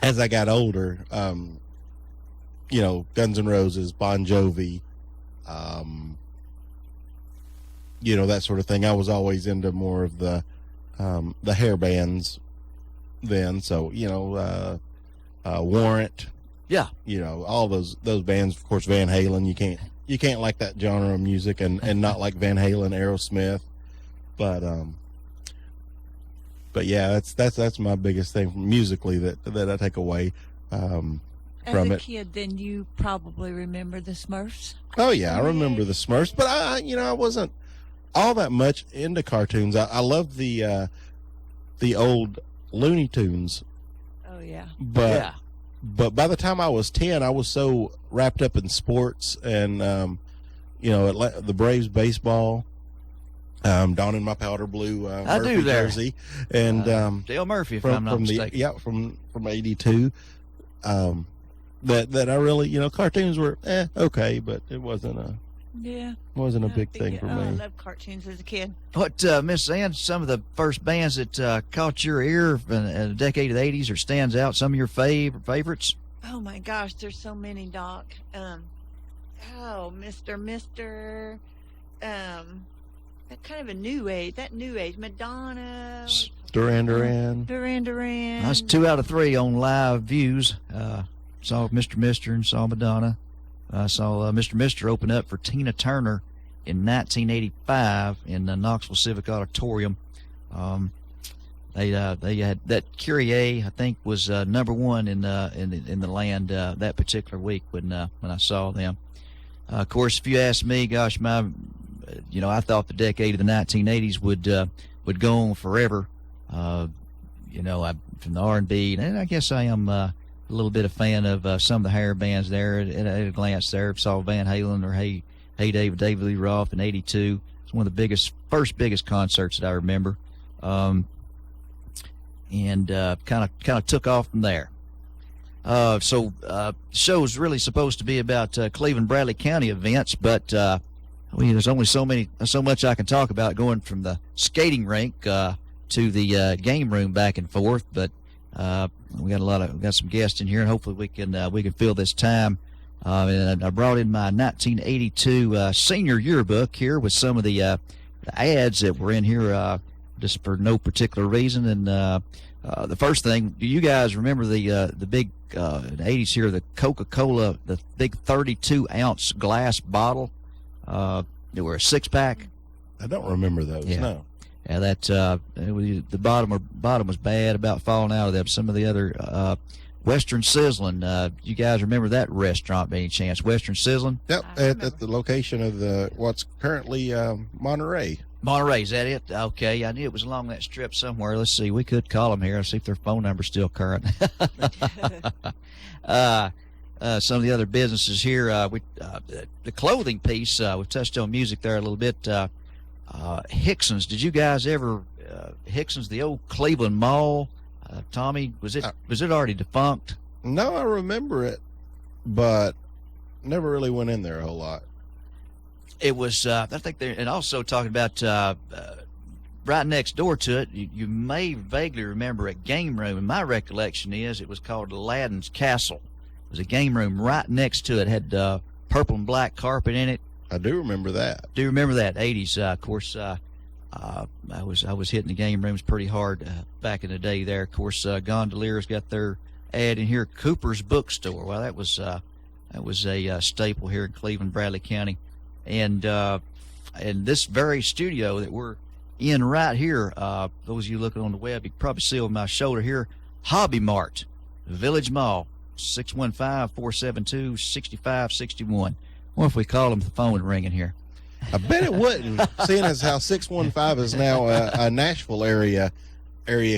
as I got older, Guns N' Roses, Bon Jovi, um, that sort of thing. I was always into more of the hair bands then. So, Warrant, Yeah. all those bands. Of course, Van Halen. You can't like that genre of music and not like Van Halen, Aerosmith. But yeah, that's my biggest thing musically that I take away from As a it. kid, then you probably remember the Smurfs. Oh yeah, I remember the Smurfs, but I wasn't all that much into cartoons. I loved the old Looney Tunes, Oh yeah. but Yeah. but by the time I was 10, I was so wrapped up in sports and the Braves baseball, donning my powder blue I Murphy do there. jersey, and Dale Murphy, if from I'm not from the mistaken. from '82. That I really, cartoons were okay, but it wasn't a Yeah. big thing for I me. loved cartoons as a kid. What, Miss Ann, some of the first bands that caught your ear in the decade of the 80s or stands out, some of your favorites? Oh my gosh, there's so many, Doc. Mr. That kind of a new age. That new age, Madonna, Duran. Duran. That's 2 out of 3 on live views. Saw Mr. and saw Madonna. Saw Mr. open up for Tina Turner in 1985 in the Knoxville Civic Auditorium. They had that Kyrie, I think, was number one in the land that particular week when I saw them. Of course, if you ask me, gosh, I thought the decade of the 1980s would go on forever. From the R&B, and I guess I am a little bit a fan of some of the hair bands there. At a glance, there saw Van Halen or Hey David Lee Roth in '82. It's one of the first biggest concerts that I remember, and kind of took off from there. So the show is really supposed to be about Cleveland Bradley County events, but there's only so much I can talk about, going from the skating rink to the game room back and forth. But we got some guests in here, and hopefully we can fill this time. And I brought in my 1982 senior yearbook here with some of the ads that were in here just for no particular reason. And the first thing, do you guys remember the big in the 80s here, the Coca-Cola, the big 32-ounce glass bottle? They were a 6-pack. I don't remember those. Yeah. No. Yeah, the bottom was bad, about falling out of them. Some of the other Western Sizzling. You guys remember that restaurant by any chance? Western Sizzling? Yep, I at the location of what's currently Monterey. Monterey, is that it? Okay, I knew it was along that strip somewhere. Let's see, we could call them here and see if their phone number's still current. Some of the other businesses here, the clothing piece, we've touched on music there a little bit. Hickson's, did you guys ever, Hickson's, the old Cleveland Mall, Tommy, was it already defunct? No, I remember it, but never really went in there a whole lot. It was, I think and also talking about right next door to it, you may vaguely remember a game room, and my recollection is it was called Aladdin's Castle. It was a game room right next to it, had purple and black carpet in it. I do remember that. Do you remember that? 80s, of course. I was hitting the game rooms pretty hard back in the day there. Of course, Gondolier's got their ad in here, Cooper's Bookstore. Well, that was a staple here in Cleveland, Bradley County. And this very studio that we're in right here, those of you looking on the web, you can probably see over my shoulder here, Hobby Mart, Village Mall, 615-472-6561. What if we call them the phone ringing here? I bet it wouldn't, seeing as how 615 is now a Nashville area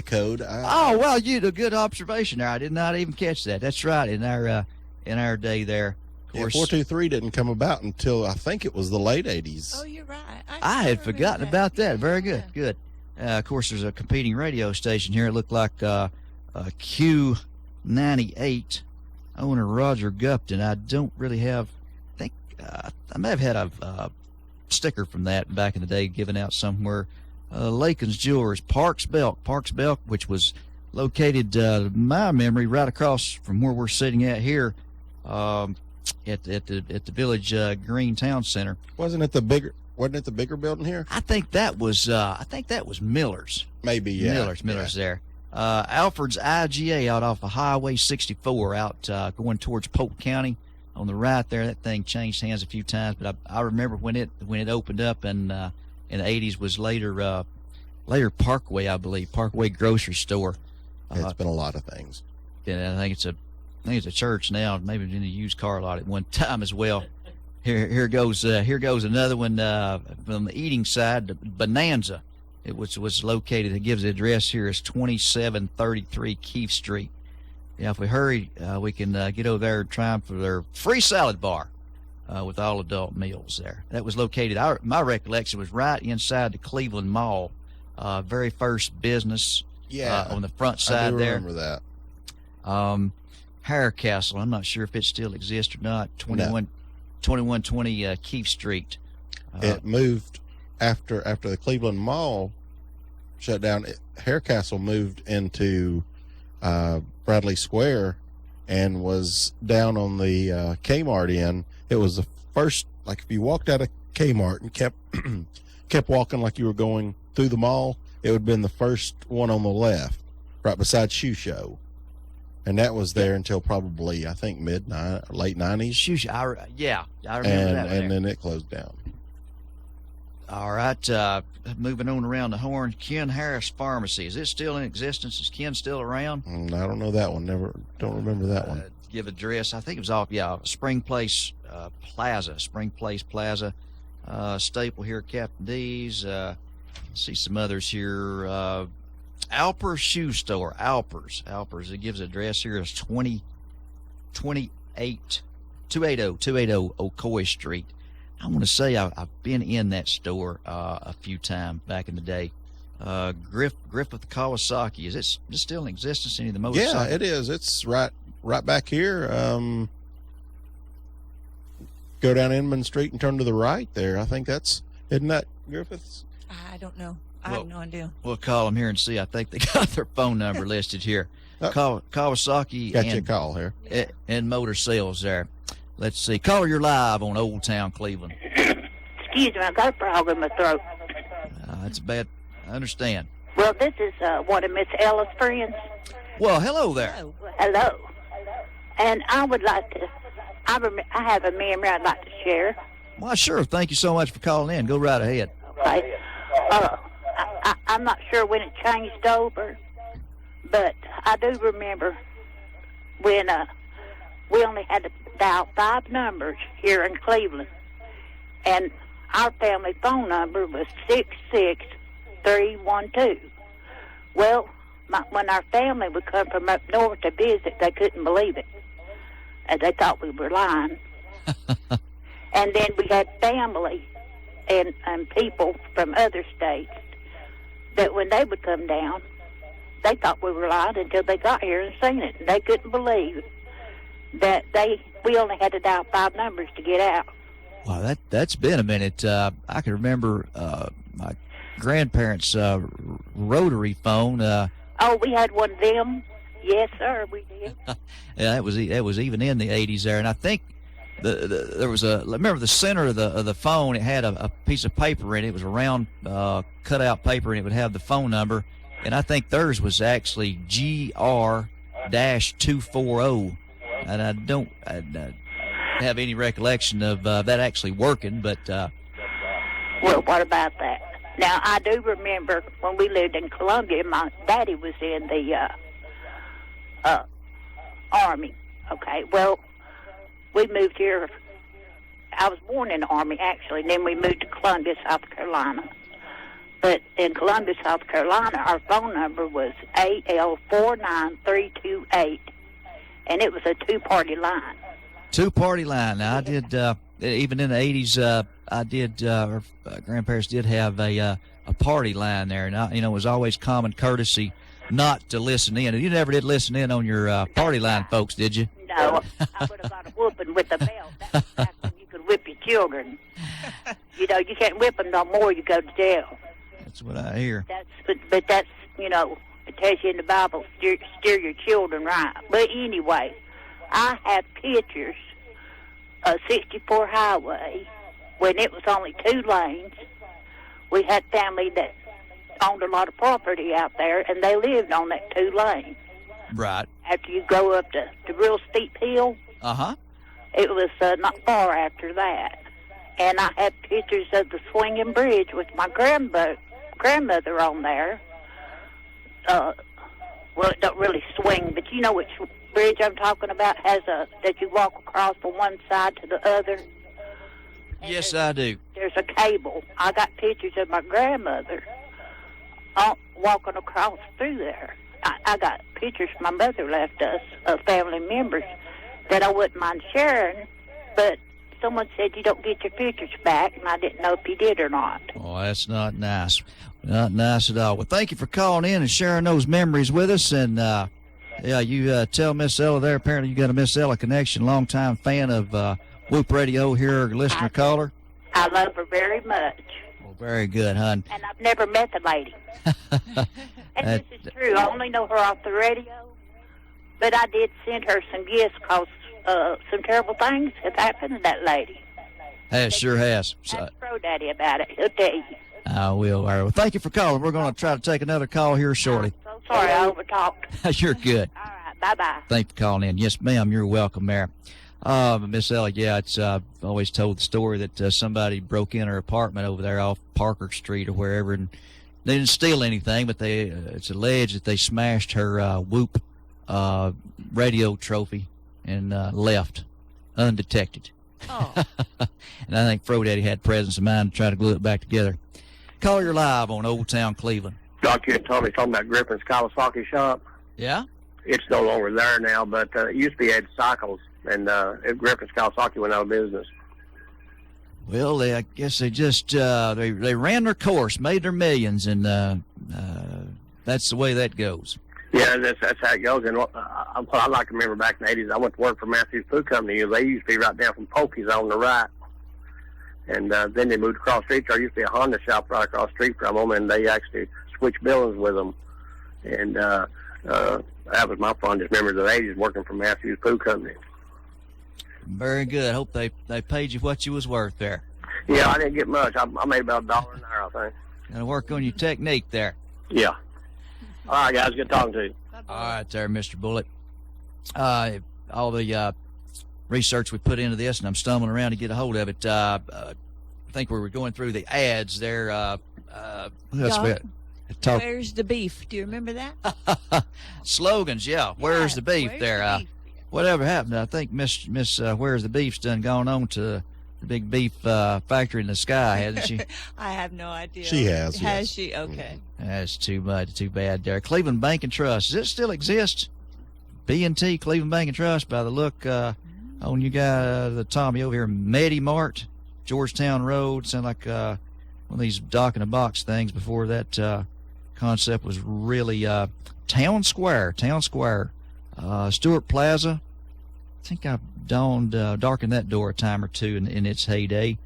code. Oh, well, you did a good observation there. I did not even catch that. That's right, in our day there. Of course, 423 didn't come about until I think it was the late 80s. Oh, you're right. I had remember forgotten about that. Very good, Yeah. good. Of course, there's a competing radio station here. It looked like Q98, owner Roger Gupton. I don't really have, I may have had a sticker from that back in the day given out somewhere. Lakin's Jewelers, Parks Belk, which was located, my memory, right across from where we're sitting at here, at the Village Green Town Center. Wasn't it the bigger building here? I think that was Miller's. Maybe, yeah. Miller's there. Alfred's IGA out off of Highway 64 out going towards Polk County. On the right there, that thing changed hands a few times, but I remember when it opened up in the 80s was later Parkway, I believe, Parkway Grocery Store. It's been a lot of things. Yeah, I think it's a church now, maybe in a used car lot at one time as well. Here goes another one from the eating side, the Bonanza. It was located. It gives the address here is 2733 Keefe Street. Yeah, if we hurry, we can get over there and try them for their free salad bar with all adult meals there. That was located. My recollection was right inside the Cleveland Mall, very first business. Yeah, on the front side I do there. remember that. Hare Castle. I'm not sure if it still exists or not. 2120 Keefe Street. It moved after the Cleveland Mall shut down. Hare Castle moved into Bradley Square and was down on the Kmart end. It was the first, like if you walked out of Kmart and kept walking like you were going through the mall, it would have been the first one on the left, right beside Shoe Show. And that was there until probably, I think, late 90s. I remember that. And then it closed down. All right, moving on around the horn, Ken Harris Pharmacy. Is it still in existence? Is Ken still around? I don't know that one. Don't remember that one. Give address. I think it was off, Spring Place Plaza. Staple here, Captain D's. See some others here. Alpers Shoe Store. Alpers. It gives address here is 280 Ocoee Street. I want to say I've been in that store a few times back in the day. Griffith Kawasaki. Is it still in existence? Any of the motorcycles? Yeah, it is. It's right back here. Go down Inman Street and turn to the right there. I think isn't that Griffith's? I don't know. I have no idea. We'll call them here and see. I think they got their phone number listed here. Kawasaki Got you a call here. And motor sales there. Let's see. Caller, you're live on Old Town Cleveland. Excuse me, I got a frog in my throat. That's bad. I understand. Well, this is one of Miss Ella's friends. Well, hello there. Hello. And I would like to, I have a memory I'd like to share. Well, sure. Thank you so much for calling in. Go right ahead. Okay. I'm not sure when it changed over, but I do remember when we only had to dial 5 numbers here in Cleveland, and our family phone number was 66312. Well, when our family would come from up north to visit, they couldn't believe it, and they thought we were lying. And then we had family and people from other states that when they would come down, they thought we were lying until they got here and seen it. And they couldn't believe that we only had to dial 5 numbers to get out. Wow, that's been a minute. I can remember my grandparents' rotary phone. We had one of them. Yes, sir, we did. Yeah, that was even in the 80s there, and I think there was remember the center of the phone. It had a piece of paper in it. It was a round cutout paper, and it would have the phone number. And I think theirs was actually GR-240. And I don't have any recollection of that actually working, but Well, what about that? Now, I do remember when we lived in Columbia, my daddy was in the Army. Okay, well, we moved here. I was born in the Army, actually, and then we moved to Columbia, South Carolina. But in Columbia, South Carolina, our phone number was AL49328, and it was a 2-party line. 2-party line. Now, I did, even in the 80s, our grandparents did have a party line there. And, it was always common courtesy not to listen in. And you never did listen in on your party line, folks, did you? No, I would have got a whooping with the belt. That's back when you could whip your children. You can't whip them no more, you go to jail. That's what I hear. But that's, It tells you in the Bible, steer your children right. But anyway, I have pictures of 64 Highway when it was only 2 lanes. We had family that owned a lot of property out there, and they lived on that 2 lanes. Right. After you go up the real steep hill, Uh-huh. it was not far after that. And I have pictures of the swinging bridge with my grandmother on there. Well, it don't really swing, but you know which bridge I'm talking about, that you walk across from one side to the other. And Yes, I do. there's a cable. I got pictures of my grandmother walking across through there. I got pictures my mother left us of family members that I wouldn't mind sharing, but someone said you don't get your pictures back, and I didn't know if you did or not. Oh, that's not nice. Not nice at all. Well, thank you for calling in and sharing those memories with us. And, yeah, you tell Miss Ella there, apparently you got a Miss Ella connection, longtime fan of Whoop Radio here, listener caller. I love her very much, Well, very good, hon. and I've never met the lady. And this is true. I only know her off the radio, but I did send her some gifts because some terrible things have happened to that lady. It sure has. So, Ask Pro Daddy about it. He'll tell you. I will. All right. Well, thank you for calling. We're going to try to take another call here shortly. I'm so sorry I overtalked. You're good. All right. Bye-bye. Thank you for calling in. Yes, ma'am. You're welcome there. Miss Ella, yeah, it's I've always told the story that somebody broke in her apartment over there off Parker Street or wherever, and they didn't steal anything, but it's alleged that they smashed her Whoop radio trophy and left undetected. Oh, And I think Fro Daddy had presence of mind to try to glue it back together. Call your live on Old Town Cleveland. Doctor had told me something about Griffin's Kawasaki shop. Yeah? It's no longer there now, but it used to be Ed Cycles, and Griffin's Kawasaki went out of business. Well, I guess they just they ran their course, made their millions, and that's the way that goes. Yeah, that's how it goes. And what I like to remember back in the 80s, I went to work for Matthews Food Company. They used to be right down from Pokey's on the right. And then they moved across the street. There used to be a Honda shop right across the street from them, and they actually switched buildings with them. And that was my fondest memories of the 80s, working for Matthews Food Company. Very good. Hope they paid you what you was worth there. Yeah, I didn't get much. I made about $1 an hour, I think. Got to work on your technique there. Yeah. All right, guys. Good talking to you. All right there, Mr. Bullet. All the research we put into this, and I'm stumbling around to get a hold of it. I think we were going through the ads there. Doc, Talk where's the beef? Do you remember that? slogans, yeah. Where's the beef where's there? the beef? Whatever happened? I think Miss Where's the Beef's done gone on to the big beef factory in the sky, hasn't she? I have no idea. She has, Has yes. she? Okay. That's too much. Too bad there. Cleveland Bank and Trust. Does it still exist? B&T Cleveland Bank and Trust, by the look on you guys, the Tommy over here, Medi Mart, Georgetown Road. Sound like one of these dock in a box things before that concept was really Town Square, Stewart Plaza. I think I darkened that door a time or two in its heyday.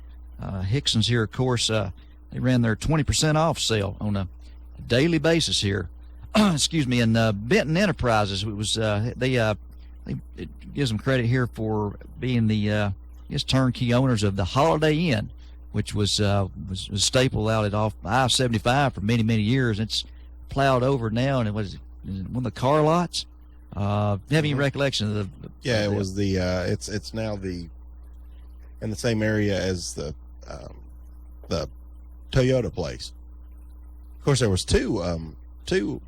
Hickson's here, of course. They ran their 20% off sale on a daily basis here. Excuse me. And Benton Enterprises, it was it gives them credit here for being the turnkey owners of the Holiday Inn, which was a staple out at off I-75 for many years. It's plowed over now, and it was one of the car lots. Have any recollection of the? Yeah, it was the it's now in the same area as the Toyota place. Of course, there was two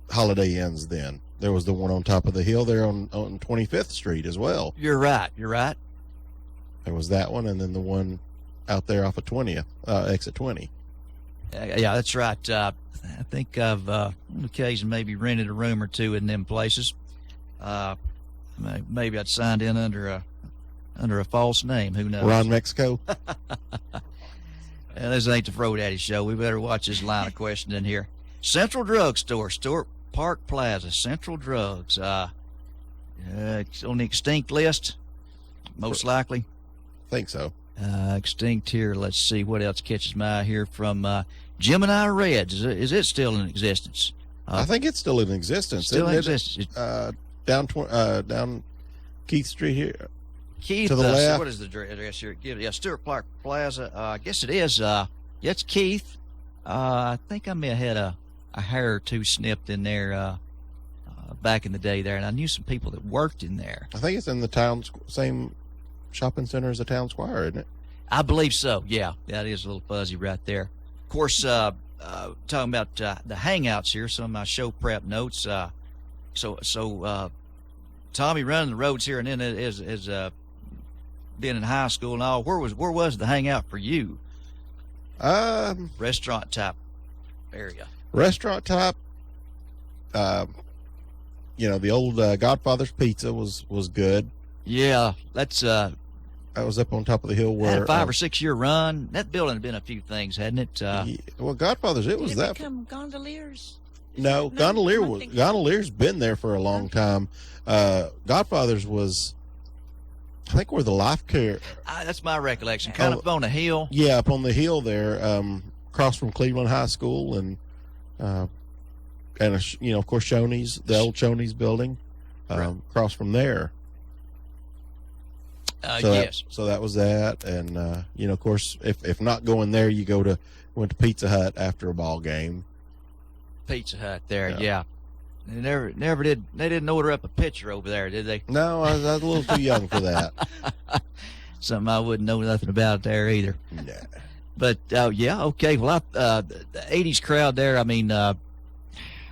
Holiday Inns then. There was the one on top of the hill there on 25th Street as well. You're right. There was that one, and then the one out there off of 20th, exit 20. Yeah, that's right. I think I've on occasion maybe rented a room or two in them places. Maybe I'd signed in under a false name. Who knows? Ron Mexico. This ain't the Fro Daddy show. We better watch this line of questioning here. Central Drug Store, Stewart Park Plaza, Central Drugs. It's on the extinct list, most likely. Think so. Extinct here. Let's see what else catches my eye here from Gemini Reds. Is it still in existence? I think it's still in existence. Still isn't exists. it? Down Keith Street here. Keith, to the left. what is the address here? Yeah, Stuart Clark Plaza. I guess it is. Yeah, it's Keith. I think I may have had a hair or two snipped in there back in the day there, and I knew some people that worked in there. I think it's in the same shopping center as the town square, isn't it? I believe so. Yeah, that is a little fuzzy right there. Of course, talking about the hangouts here, some of my show prep notes. So Tommy running the roads here, and then is being in high school and all. Where was the hangout for you? Restaurant type area. Restaurant type. The old Godfather's Pizza was good. Yeah, that's I was up on top of the hill where had a 5 or 6 year run. That building had been a few things, hadn't it? well, Godfather's Did was it that. become Gondoliers? No, Gondolier's been there for a long time. Godfather's was, I think, where the life care. That's my recollection. Kind of on a hill. Yeah, up on the hill there, across from Cleveland High School, and of course, Shoney's, the old Shoney's building, across from there. Yes. So that was that, and of course, if not going there, you went to Pizza Hut after a ball game. Pizza Hut there, yeah. They never did. They didn't order up a pitcher over there, did they? No, I was a little too young for that. Something I wouldn't know nothing about there either. Nah. But yeah, okay. Well, the '80s crowd there. I mean, I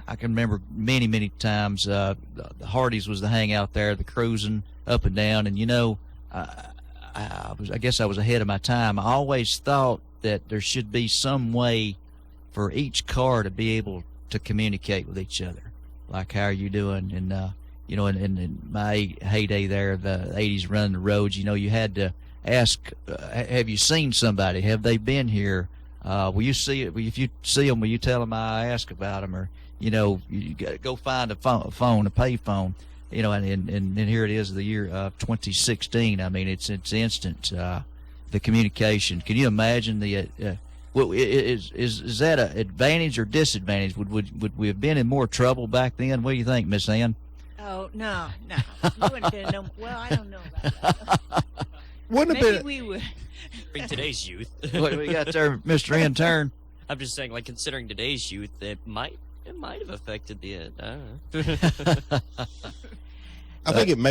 can remember many times. The Hardee's was the hangout there, the cruising up and down, and I guess I was ahead of my time. I always thought that there should be some way for each car to be able to communicate with each other, like how are you doing? And in my heyday there, the '80s running the roads, you had to ask, have you seen somebody? Have they been here? Will you see it? If you see them, will you tell them I asked about them? Or you got to go find a pay phone. And here it is, the year 2016. I mean, it's instant. The communication. Can you imagine the? Is that an advantage or disadvantage? Would we have been in more trouble back then? What do you think, Miss Ann? Oh no. You wouldn't have been well, I don't know about that. Wouldn't have Maybe been. we would. In today's youth. What do we got there, Mr. Intern? I'm just saying, like, considering today's youth, it might have affected the. I don't know.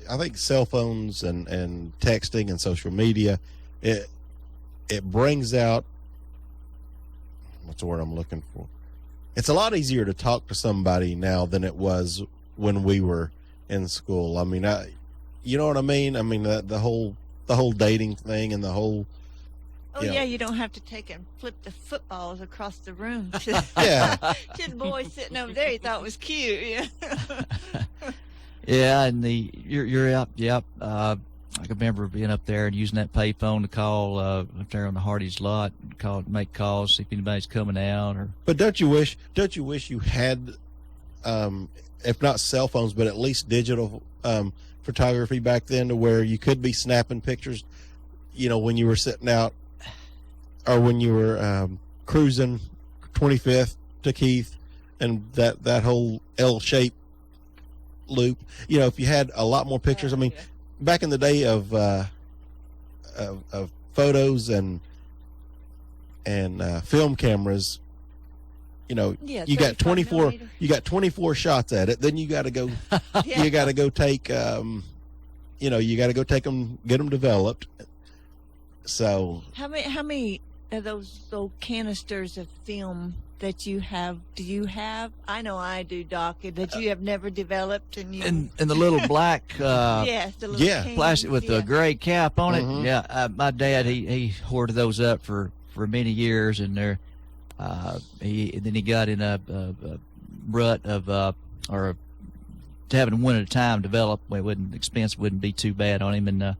I think cell phones and texting and social media, it brings out, what's the word I'm looking for? It's a lot easier to talk to somebody now than it was when we were in school. I mean, you know what I mean? I mean, the whole dating thing and the whole. Oh yeah, you don't have to take and flip the footballs across the room to, Yeah. to the boy sitting over there. He thought was cute. Yeah. Yeah, and you're up. Yep. I can remember being up there and using that payphone to call up there on the Hardee's lot, make calls, see if anybody's coming out. Or But don't you wish you had, if not cell phones, but at least digital photography back then, to where you could be snapping pictures, when you were sitting out, or when you were cruising 25th to Keith, and that whole L-shaped loop. If you had a lot more pictures. I mean, back in the day of photos and film cameras, you got 24 shots at it. Then you got to go you got to go take you got to go take them, get them developed. So How many of those old canisters of film that you have? Do you have? I know I do, Doc. That you have never developed, and you. and the little black Yes, the little cans, plastic with the gray cap on it. Mhm. Yeah, my dad he hoarded those up for many years, and then he got in a rut of having one at a time develop. Expense wouldn't be too bad on him, and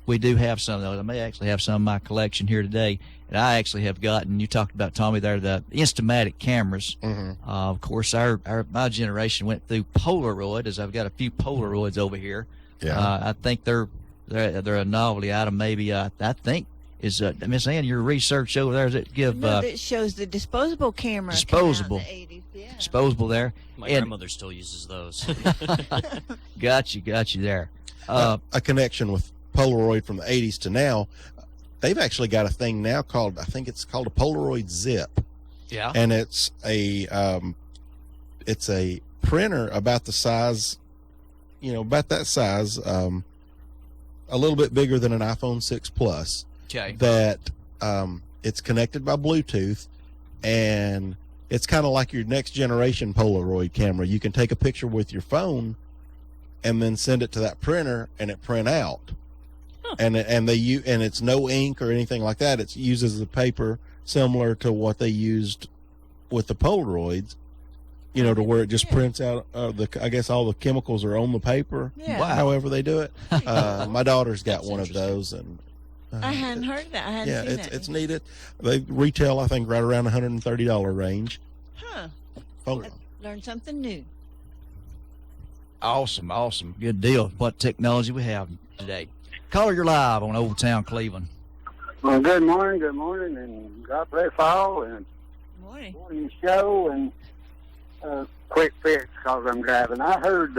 we do have some of those. I may actually have some in my collection here today. And I actually have gotten, you talked about, Tommy, there, the Instamatic cameras. Of course, my generation went through Polaroid, as I've got a few Polaroids over here. yeah. I think they're a novelty item. Maybe I think is Miss Ann, your research over there, does it give No, that shows the disposable camera. disposable. Came out in the 80s. Yeah. disposable there. My And- grandmother still uses those. Got you there. A connection with Polaroid from the 80s to now. They've actually got a thing now called, I think it's called a Polaroid Zip. Yeah. And it's a printer about the size, about that size, a little bit bigger than an iPhone 6 Plus. Okay. That it's connected by Bluetooth, and it's kind of like your next generation Polaroid camera. You can take a picture with your phone and then send it to that printer, and it print out. And it's no ink or anything like that. It uses the paper similar to what they used with the Polaroids, to where it just prints out. I guess all the chemicals are on the paper. Yeah. Wow. However they do it. My daughter's got That's one of interesting. those, and I hadn't heard of that. I hadn't seen that. it's needed. They retail, I think, right around $130 range. Huh. Phone. Learn something new. Awesome. Good deal. What technology we have today. Caller, you're live on Old Town Cleveland. Well, good morning, and God bless all, and Morning. morning show, and quick fix because I'm driving. I heard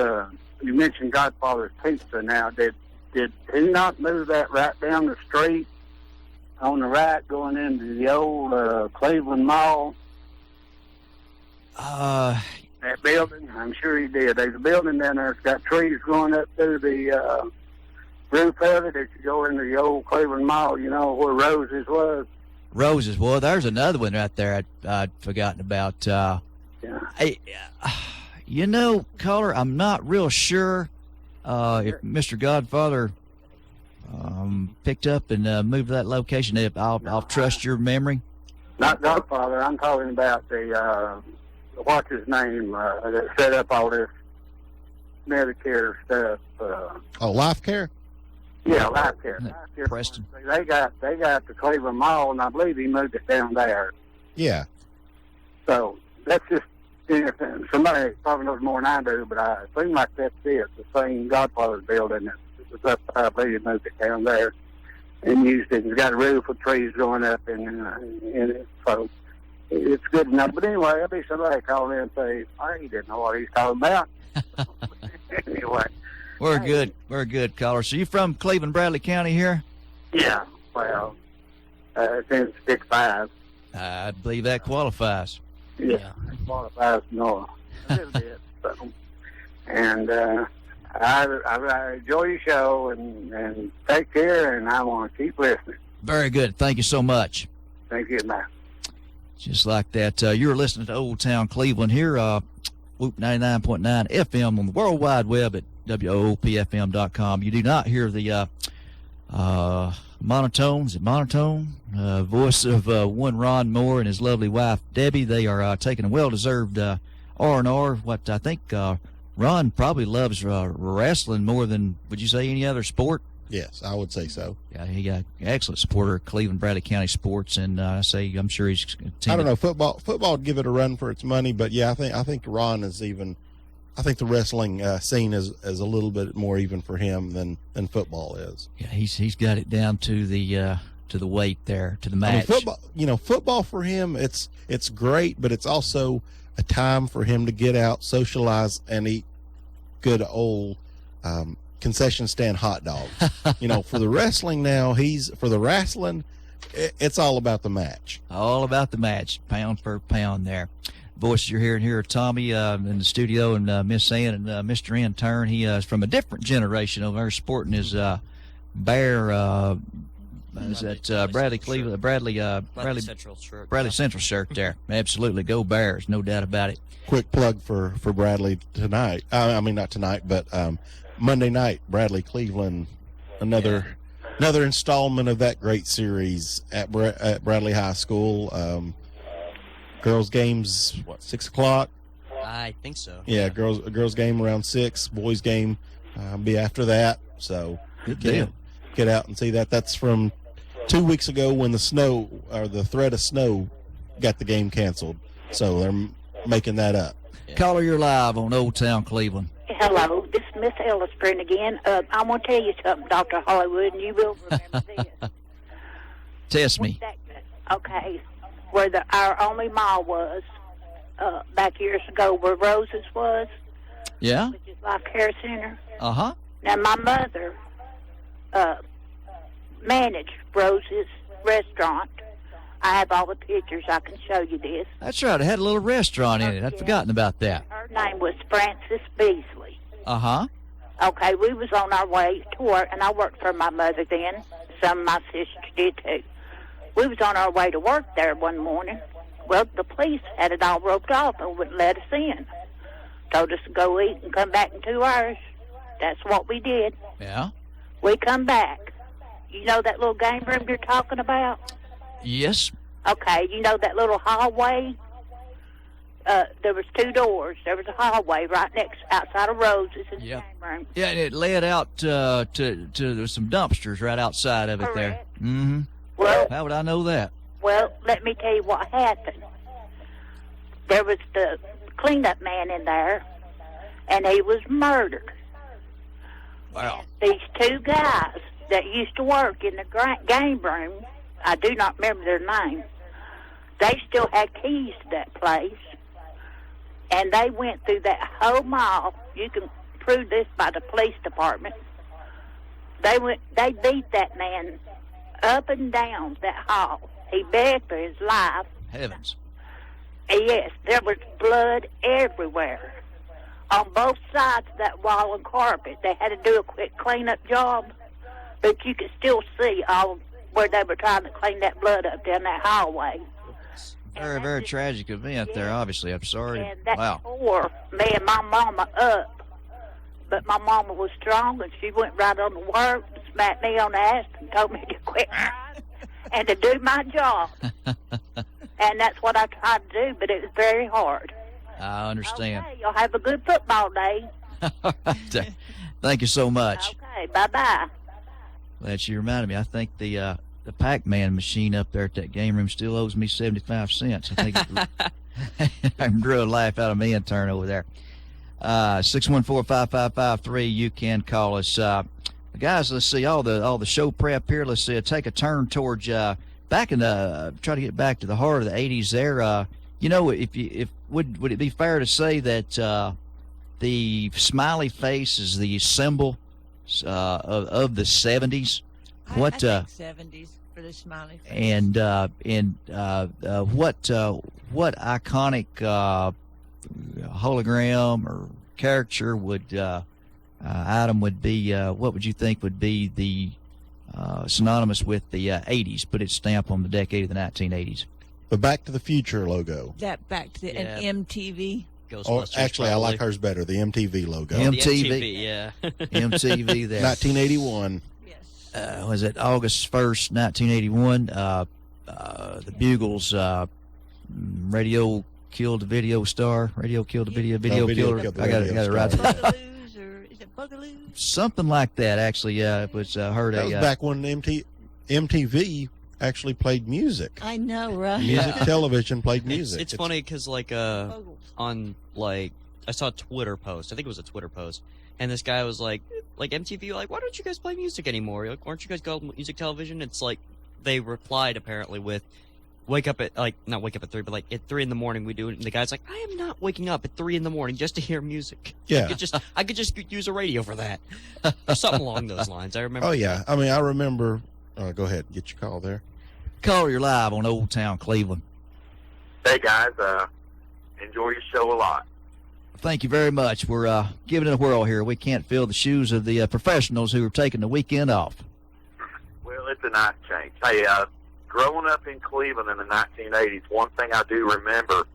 you mentioned Godfather's Pizza. Now, did he not move that right down the street on the right, going into the old Cleveland Mall? That building, I'm sure he did. There's a building down there that's got trees going up through the roof of it. If you go into the old Cleveland Mall, where Roses was. Roses. Well, there's another one right there I'd forgotten about. Yeah. Hey, caller, I'm not real sure if Mr. Godfather picked up and moved to that location. I'll trust your memory. Not Godfather. I'm talking about the what's his name that set up all this Medicare stuff. Life Care. Yeah, Life Care. Preston. They got the Cleveland Mall, and I believe he moved it down there. Yeah. So that's just somebody probably knows more than I do, but I seem like that's it. The same Godfather's building that was up there. I believe he moved it down there and used it. It's got a roof with trees going up in it, so it's good enough. But anyway, there'll be somebody call in and say, he didn't know what he's talking about. Anyway. We're good, caller. So you from Cleveland, Bradley County here? Yeah, well, since 6'5". I believe that qualifies. Yeah, it qualifies north a little bit. So, and I enjoy your show, and take care, and I want to keep listening. Very good. Thank you so much. Thank you, man. Just like that. You're listening to Old Town Cleveland here, Whoop 99.9 FM on the World Wide Web at WOOPFM.com. You do not hear the monotone voice of one Ron Moore and his lovely wife Debbie. They are taking a well-deserved R&R. What I think Ron probably loves wrestling more than, would you say, any other sport? Yes, I would say so. Yeah, he got excellent supporter of Cleveland Bradley County sports, and I'm sure he's. I don't know, football would give it a run for its money, but yeah, I think Ron is even. I think the wrestling scene is a little bit more even for him than football is. Yeah, he's got it down to the weight there, to the match. I mean, football for him, it's great, but it's also a time for him to get out, socialize, and eat good old concession stand hot dogs. For the wrestling now, it's all about the match. All about the match, pound for pound there. Voices you're hearing here are Tommy in the studio, and Miss Ann and Mr. Intern. He is from a different generation over there, sporting his Bear. Is that Bradley Cleveland? Bradley Central shirt. Bradley Central shirt there. Absolutely, go Bears, no doubt about it. Quick plug for Bradley tonight. Not tonight, but Monday night, Bradley Cleveland. Another installment of that great series at Bradley High School. Girls games 6 o'clock. I think so. Yeah, girls game around 6. Boys game be after that. So Good deal. Get out and see that. That's from 2 weeks ago when the snow or the threat of snow got the game canceled. So they're making that up. Caller, you're live on Old Town Cleveland. Hello, this is Miss Ellis Brent again. I want to tell you something, Dr. Hollywood, and you will remember this. Test me. Okay, where our only mall was, back years ago where Roses was, Yeah. which is like Care Center. Uh-huh. Now, my mother managed Rose's restaurant. I have all the pictures. I can show you this. That's right. It had a little restaurant in it. I'd forgotten about that. Her name was Frances Beasley. Uh-huh. Okay, we was on our way to work, and I worked for my mother then. Some of my sisters did too. We was on our way to work there one morning. Well, the police had it all roped off and wouldn't let us in. Told us to go eat and come back in 2 hours. That's what we did. Yeah. We come back. You know that little game room you're talking about? Yes. Okay, you know that little hallway? There was 2 doors. There was a hallway right outside of Rose's in the Yep. game room. Yeah, and it led out to there's some dumpsters right outside of it there. Correct. Mm-hmm. Well, How would I know that? Well, let me tell you what happened. There was the cleanup man in there, and he was murdered. Wow. These 2 guys that used to work in the game room, I do not remember their name, they still had keys to that place, and they went through that whole mall. You can prove this by the police department. They beat that man up and down that hall. He begged for his life. Heavens. Yes, there was blood everywhere. On both sides of that wall and carpet. They had to do a quick cleanup job, but you could still see all where they were trying to clean that blood up down that hallway. Very, very tragic event there, obviously. I'm sorry. And that Wow. tore me and my mama up. But my mama was strong, and she went right on to work, smacked me on the ass, and told me to quit crying and to do my job. And that's what I tried to do, but it was very hard. I understand. Okay, you'll have a good football day. Thank you so much. Okay, bye-bye. Glad you reminded me. I think the Pac-Man machine up there at that game room still owes me 75 cents. I think it drew a laugh out of me in turn over there. 614-5553. You can call us. Guys, let's see all the show prep here. Let's see. Take a turn towards back in the try to get back to the heart of the 80s. There, you know, would it be fair to say that the smiley face is the symbol of the 70s? I think 70s for the smiley face. And what iconic hologram or caricature would item would be? What would you think would be the synonymous with the 80s? Put its stamp on the decade of the 1980s. The Back to the Future logo. That back to Yeah. an MTV. Or Ghostbusters. actually, I probably. like hers better. The MTV logo. The MTV. yeah. MTV there. 1981. Yes. Was it August 1st, 1981? The Bugles, radio killed the video star. Radio killed the video. Video Video killed. killed the I got radio it right. star. Bugaloos, or is it Bugaloos? Something like that, actually. Yeah, it was heard That was back when MTV actually played music. I know, right? Music television played music. It's funny because like Bugles. on like I saw a Twitter post. I think it was a Twitter post, and this guy was like MTV, like, why don't you guys play music anymore? Like, aren't you guys called music television? It's like they replied apparently with, wake up at not wake up at 3, but like at 3 in the morning we do it. And the guy's like, I am not waking up at 3 in the morning just to hear music. Yeah. I could just use a radio for that, or something along those lines. I remember. Oh yeah. I mean, I remember. Go ahead, get your call there. Caller, you're live on Old Town Cleveland. Hey guys, enjoy your show a lot. Thank you very much. We're giving it a whirl here. We can't fill the shoes of the professionals who are taking the weekend off. Well, it's a nice change. Hey, growing up in Cleveland in the 1980s, one thing I do remember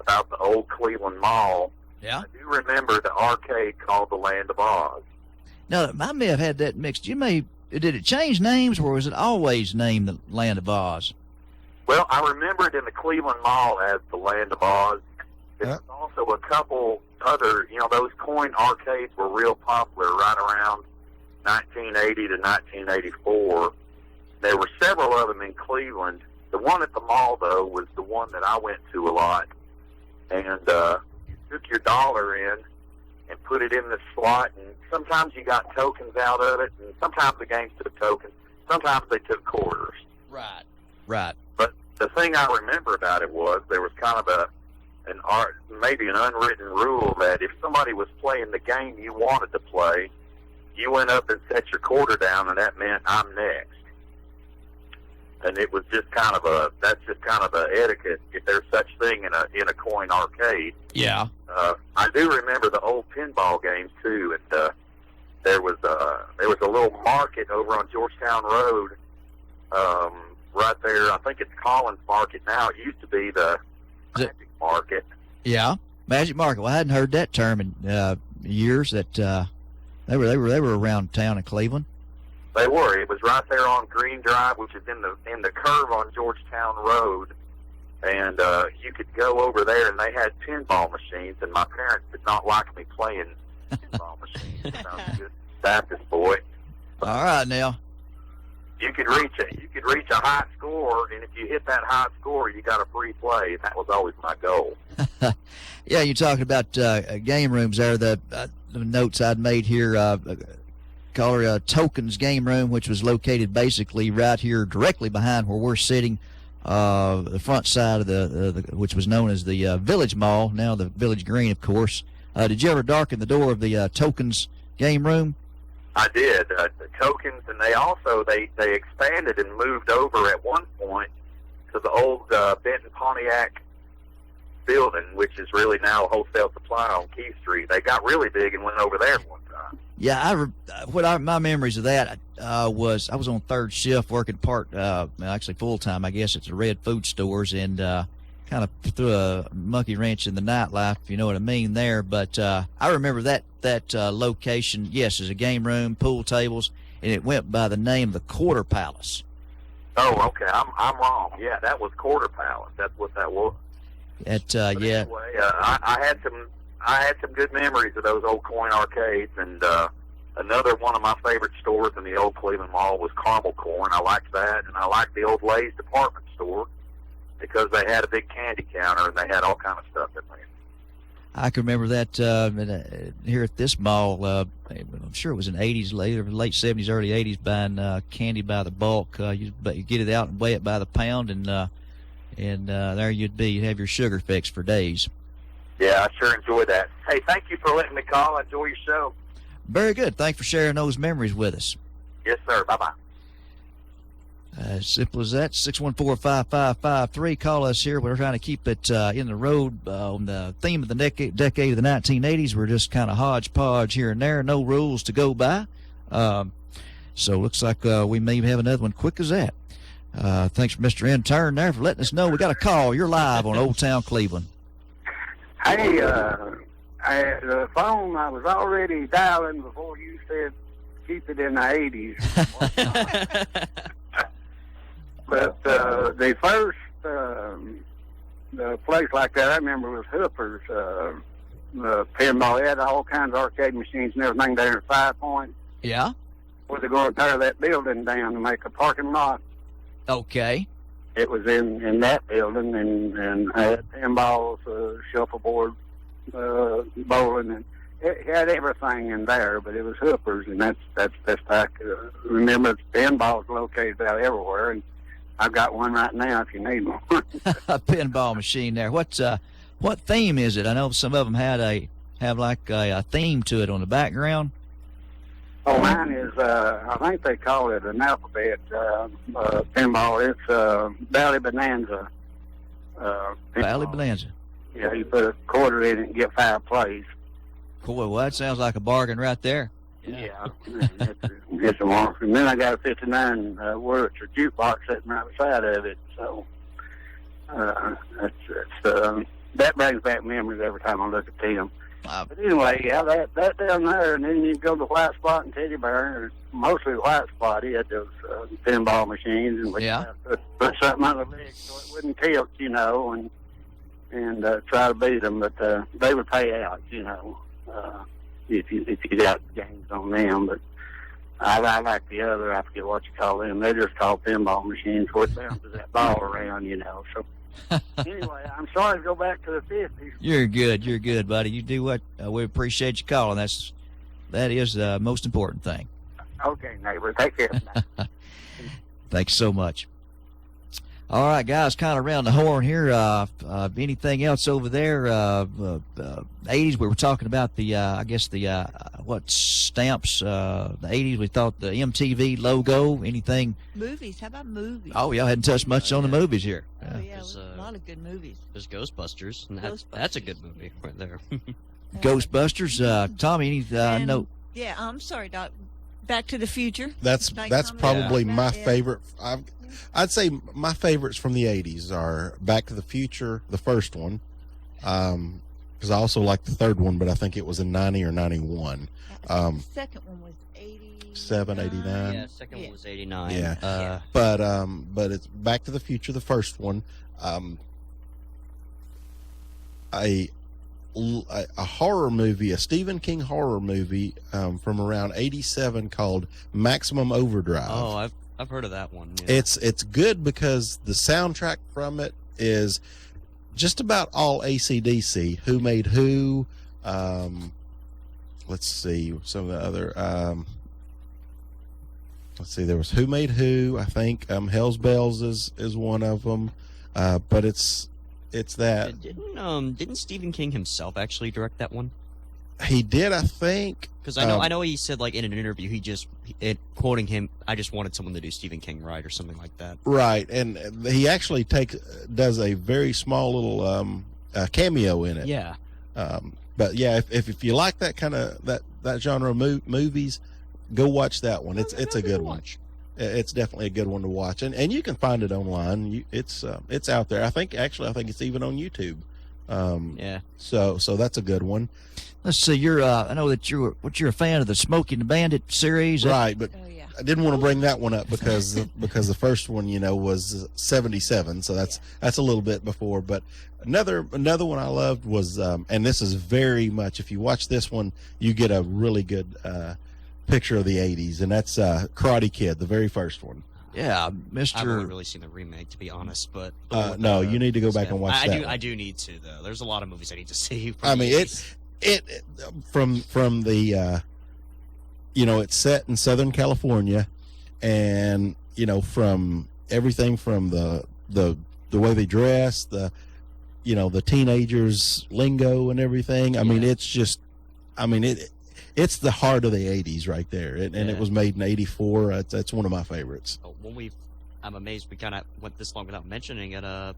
about the old Cleveland Mall, Yeah. I do remember the arcade called the Land of Oz. Now, I may have had that mixed. Did it change names, or was it always named the Land of Oz? Well, I remember it in the Cleveland Mall as the Land of Oz. There's also a couple other, those coin arcades were real popular right around 1980 to 1984. There were several of them in Cleveland. The one at the mall, though, was the one that I went to a lot. And you took your dollar in and put it in the slot, and sometimes you got tokens out of it, and sometimes the games took tokens. Sometimes they took quarters. Right. But the thing I remember about it was there was kind of a maybe an unwritten rule that if somebody was playing the game you wanted to play, you went up and set your quarter down, and that meant I'm next. And it was just that's just kind of a etiquette, if there's such thing in a coin arcade. Yeah. I do remember the old pinball games too, and there was a little market over on Georgetown Road, right there. I think it's Collins Market now. It used to be the Magic Market. Yeah, Magic Market. Well, I hadn't heard that term in years. That they were around town in Cleveland. They were. It was right there on Green Drive, which is in the curve on Georgetown Road, and you could go over there, and they had pinball machines. And my parents did not like me playing pinball machines. I was a good Baptist boy. All right, now. You could reach a high score, and if you hit that high score, you got a free play, and that was always my goal. Yeah, you're talking about game rooms there. The notes I'd made here. Call her Tokens Game Room, which was located basically right here directly behind where we're sitting, the front side of the which was known as the Village Mall, now the Village Green, of course. Did you ever darken the door of the Tokens Game Room? I did. The Tokens, and they expanded and moved over at one point to the old Benton Pontiac building, which is really now a wholesale supply on Key Street. They got really big and went over there one time. Yeah, my memories of that was I was on third shift working actually full time, I guess, at the Red Food Stores, and kind of threw a monkey wrench in the nightlife, if you know what I mean there. But I remember that location, yes, as a game room, pool tables, and it went by the name of the Quarter Palace. Oh, okay, I'm wrong. Yeah, that was Quarter Palace. That's what that was. Yeah. Anyway, I had some good memories of those old coin arcades, and another one of my favorite stores in the old Cleveland Mall was Caramel Corn. I liked that, and I liked the old Lay's department store because they had a big candy counter and they had all kind of stuff in there. I can remember that here at this mall. I'm sure it was in the 80s, late 70s, early 80s, buying candy by the bulk. You get it out and weigh it by the pound, and there you'd have your sugar fix for days. Yeah, I sure enjoyed that. Hey, thank you for letting me call. I enjoy your show. Very good. Thanks for sharing those memories with us. Yes, sir. Bye-bye. As simple as that. 614-5553. Call us here. We're trying to keep it in the road on the theme of the decade of the 1980s. We're just kind of hodgepodge here and there. No rules to go by. So looks like we may have another one quick as that. Thanks, Mr. Intern, there, for letting us know. We got a call. You're live on Old Town Cleveland. Hey, the phone, I was already dialing before you said keep it in the 80s. But the first the place like that I remember was Hooper's pinball. They had all kinds of arcade machines and everything there in 5 Point. Yeah? Where they're going to tear that building down to make a parking lot. Okay. It was in that building, and had pinballs, shuffleboard, bowling, and it had everything in there. But it was Hooper's, and that's back. Remember, pinballs located about everywhere, and I've got one right now if you need one. A pinball machine there. What theme is it? I know some of them have like a theme to it on the background. Oh, mine is, I think they call it an alphabet pinball. It's Valley Bonanza. Valley Bonanza. Yeah, you put a quarter in it and get 5 plays. Cool. Well, that sounds like a bargain right there. Yeah. It's a mark. And then I got a 59 Wurlitzer jukebox sitting right beside of it. So that brings back memories every time I look at them. But anyway, yeah, that down there, and then you go to the White Spot and Teddy Bear, mostly the White Spot. He had those pinball machines, and we put something on the leg so it wouldn't tilt, and try to beat them. But they would pay out, if you got games on them. But I like the other. I forget what you call them. They're just called pinball machines where it bounces that ball around, So. Anyway, I'm sorry to go back to the 50s. You're good, buddy. You do what we appreciate you calling. That is the most important thing. Okay, neighbor. Take care. Thanks so much. All right, guys, kind of around the horn here. Anything else over there? 80s, we were talking about the, I guess what stamps, the 80s, we thought the MTV logo, anything. Movies. How about movies? Oh, y'all hadn't touched much on the movies here. Oh, yeah, There's, a lot of good movies. There's Ghostbusters, and that's a good movie right there. Ghostbusters, Tommy, any, no. Yeah, I'm sorry, Doc. Back to the Future. That's probably my Yeah. favorite. I'd say my favorites from the 80s are Back to the Future, the first one, because I also like the third one, but I think it was in 90 or 91. The second one was 87, 89. Yeah, second one was 89. Yeah. But it's Back to the Future, the first one. A horror movie, a Stephen King horror movie from around 87 called Maximum Overdrive. Oh, I've heard of that one. Yeah. It's good because the soundtrack from it is just about all AC/DC. Who Made Who? Let's see some of the other. Let's see. There was Who Made Who. I think Hell's Bells is one of them. But it's that Didn't Stephen King himself actually direct that one? he did. I think Because I know he said like in an interview quoting him, I just wanted someone to do Stephen King right or something like that. right, and he actually does a very small little cameo in it. Yeah. But yeah, if you like that kind of that genre of movies, go watch that one. It's a good one. It's definitely a good one to watch, and you can find it online. It's out there. I think it's even on YouTube. Yeah. So that's a good one. Let's see, I know that you're a fan of the Smokey and the Bandit series. Right, but Oh, yeah. I didn't want to bring that one up because the first one, was 77, so that's a little bit before. But another one I loved was, and this is very much, if you watch this one, you get a really good picture of the 80s, and that's Karate Kid, the very first one. Yeah, I've only really seen the remake, to be honest. But No, you need to go back and watch I that do. one. I do need to though. There's a lot of movies I need to see. I mean, it from the it's set in Southern California, and from everything from the way they dress, the teenagers lingo and everything. I mean, it's just, it's the heart of the 80s right there, and it was made in 84. That's one of my favorites. I'm amazed we kind of went this long without mentioning it. I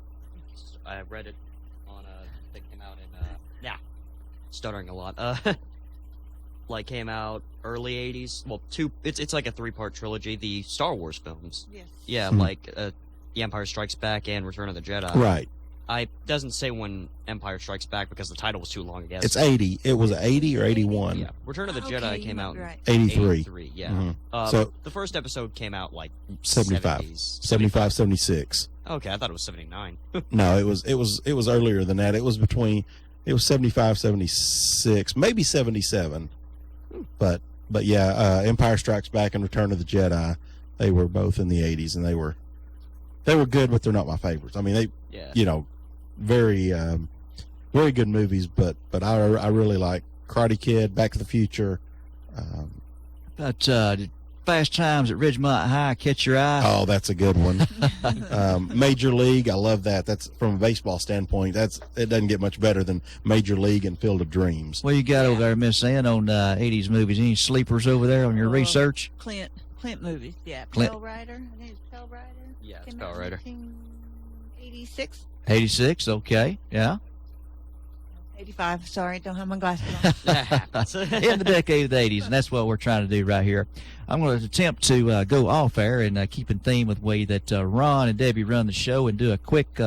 read it on that came out in stuttering a lot. Like came out early 80s. Well, it's like a 3-part trilogy. The Star Wars films. Yes. Yeah, like The Empire Strikes Back and Return of the Jedi. Right. I doesn't say when Empire Strikes Back because the title was too long, I guess. It's 80. It was 80 or 81. Yeah. Return of the Jedi came out in 83. Yeah. Mhm. So the first episode came out like 75. 70s. 75, 76. Okay, I thought it was 79. No, it was earlier than that. It was 75, 76, maybe 77. But yeah, Empire Strikes Back and Return of the Jedi, they were both in the 80s, and they were good, but they're not my favorites. I mean, very very good movies, but I really like Karate Kid, Back to the Future. Did Fast Times at Ridgemont High catch your eye? Oh, that's a good one. Major League, I love that. That's from a baseball standpoint. It doesn't get much better than Major League and Field of Dreams. What you got over there, Miss Ann, on 80s movies? Any sleepers over there on your research? Clint movies. Yeah. Clint. Pale Rider. I think it's Pale Rider. Yeah, it's Came Pale out in Rider. 1986. 86, okay, yeah. 85. Sorry, don't have my glasses on. That happens. In the decade of the 80s, and that's what we're trying to do right here. I'm going to attempt to go off air and keep in theme with the way that Ron and Debbie run the show and do a quick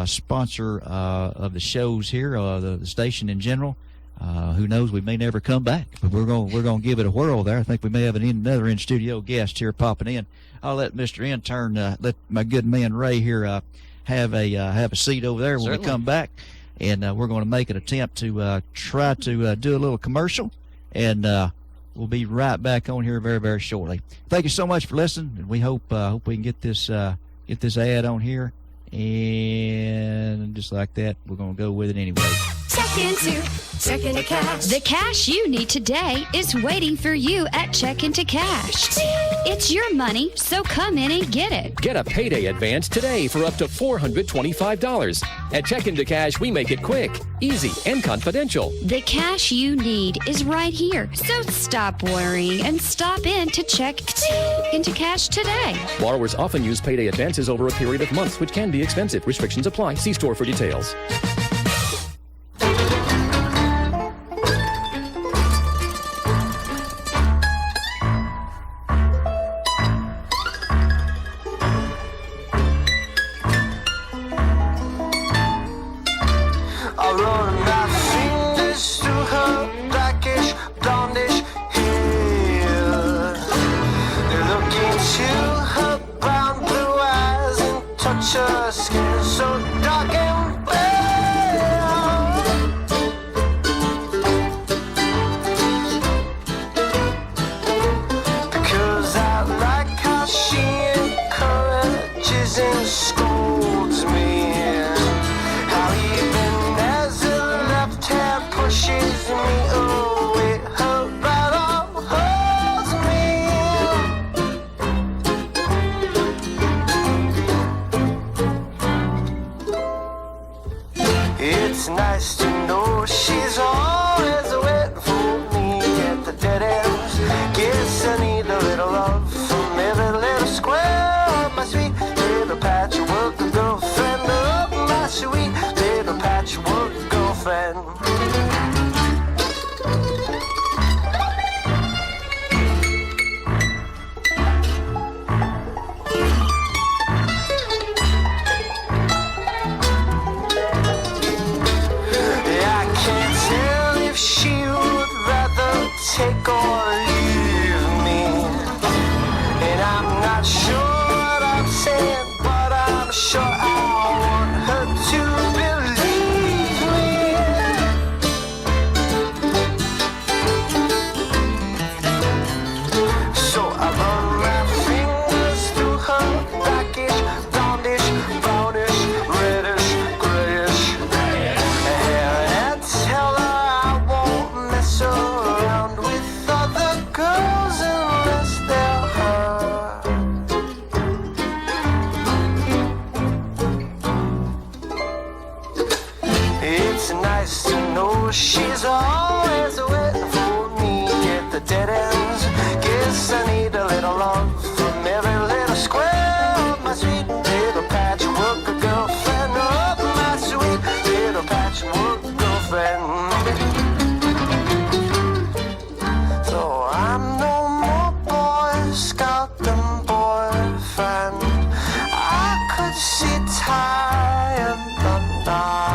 sponsor of the shows here, the station in general. Who knows? We may never come back, but we're going to give it a whirl there. I think we may have another in studio guest here popping in. I'll let Mr. Intern, let my good man Ray here have a seat over there when Certainly. we come back, and we're going to make an attempt to try to do a little commercial, and we'll be right back on here very, very shortly. Thank you so much for listening, and we hope we can get this ad on here, and just like that, we're going to go with it anyway. Check Check into cash. The cash you need today is waiting for you at Check into Cash. It's your money, so come in and get it. Get a payday advance today for up to $425. At Check into Cash, we make it quick, easy, and confidential. The cash you need is right here, so stop worrying and stop in to Check into Cash today. Borrowers often use payday advances over a period of months, which can be expensive. Restrictions apply. See store for details. I run my fingers through her blackish, blondish hair. Look into her brown blue eyes and touch her skin so dark and bare. Because I like how she encourages and scolds me. How even as her left hand pushes me away, her right arm holds me. It's nice to know she's always waiting for me at the dead ends. Guess I need a little love from every little square of my sweet little patchwork girlfriend. Oh, my sweet little patchwork girlfriend. I can't tell if she would rather take or leave me. And I'm not sure what I'm saying, but I'm sure I want her to believe me. So I run my fingers through her blackish, blondish, brownish, reddish, grayish hair, and tell her I won't mess around with other girls unless they're her. It's nice to know she's always waiting for me at the dead ends. Guess I need a little love from every little square of my sweet little patchwork girlfriend. Oh, my sweet little patchwork girlfriend. So I'm no more Boy Scout than boyfriend. I could sit high in the dark.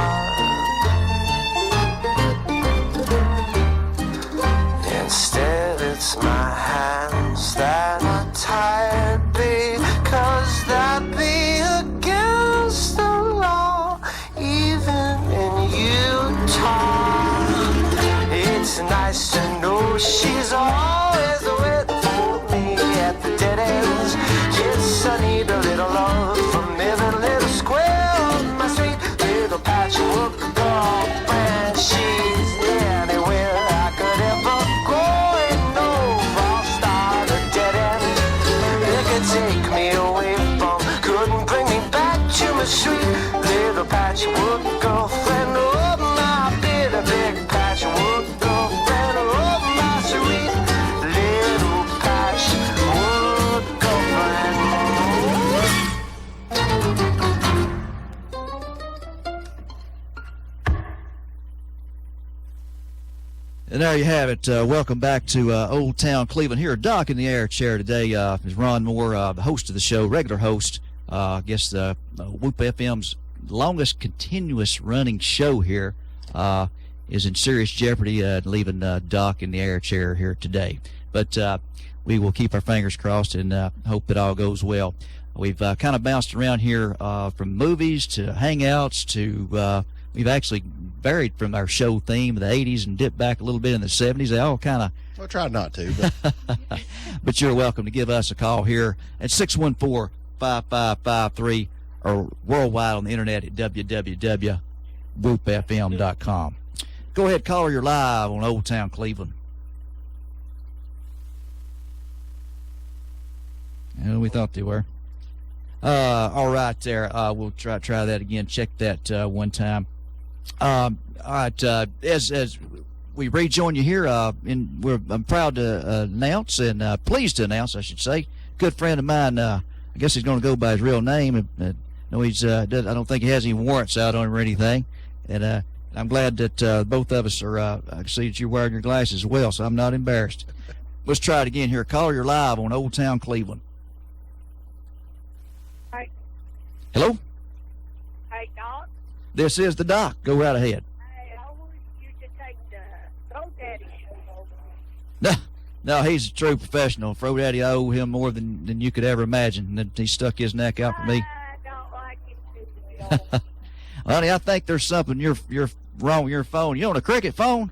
Instead, it's my hands that are tired because that'd be against the law, even in Utah. It's nice to know she's always waiting for me at the dead ends. Yes, I need a little love from every little square of my sweet little patchwork girlfriend. She's anywhere I could ever go, and no I'll start a dead end. It could take me away from, couldn't bring me back to my sweet little patchwork girlfriend. Oh, my bitter big patchwork girlfriend. Oh, my sweet little patchwork girlfriend. And there you have it. Welcome back to Old Town Cleveland. Here, Doc in the air chair today is Ron Moore, the host of the show, regular host. I guess Whoop FM's longest continuous running show here is in serious jeopardy, leaving Doc in the air chair here today. But we will keep our fingers crossed and hope it all goes well. We've kind of bounced around here from movies to hangouts to we've actually varied from our show theme of the 80s and dipped back a little bit in the 70s. They all kind of... I tried not to, but... But you're welcome to give us a call here at 614-5553 or worldwide on the internet at www.whoopfm.com. Go ahead, caller. You're live on Old Town Cleveland. We thought they were. All right, there. We'll try that again. Check that one time. All right. As we rejoin you here, I'm proud to announce and pleased to announce, I should say, good friend of mine. I guess he's going to go by his real name. No, he's. I don't think he has any warrants out on him or anything. And I'm glad that both of us are. I see that you're wearing your glasses as well, so I'm not embarrassed. Let's try it again here. Caller, you're live on Old Town Cleveland. Hi. Hello. Hey, Doc. This is the Doc. Go right ahead. Hey, I want you to take the GoDaddy show over. No, he's a true professional. Fro Daddy, I owe him more than you could ever imagine. And he stuck his neck out for me. I don't like it too. Honey, I think there's something you're wrong with your phone. You on a Cricket phone?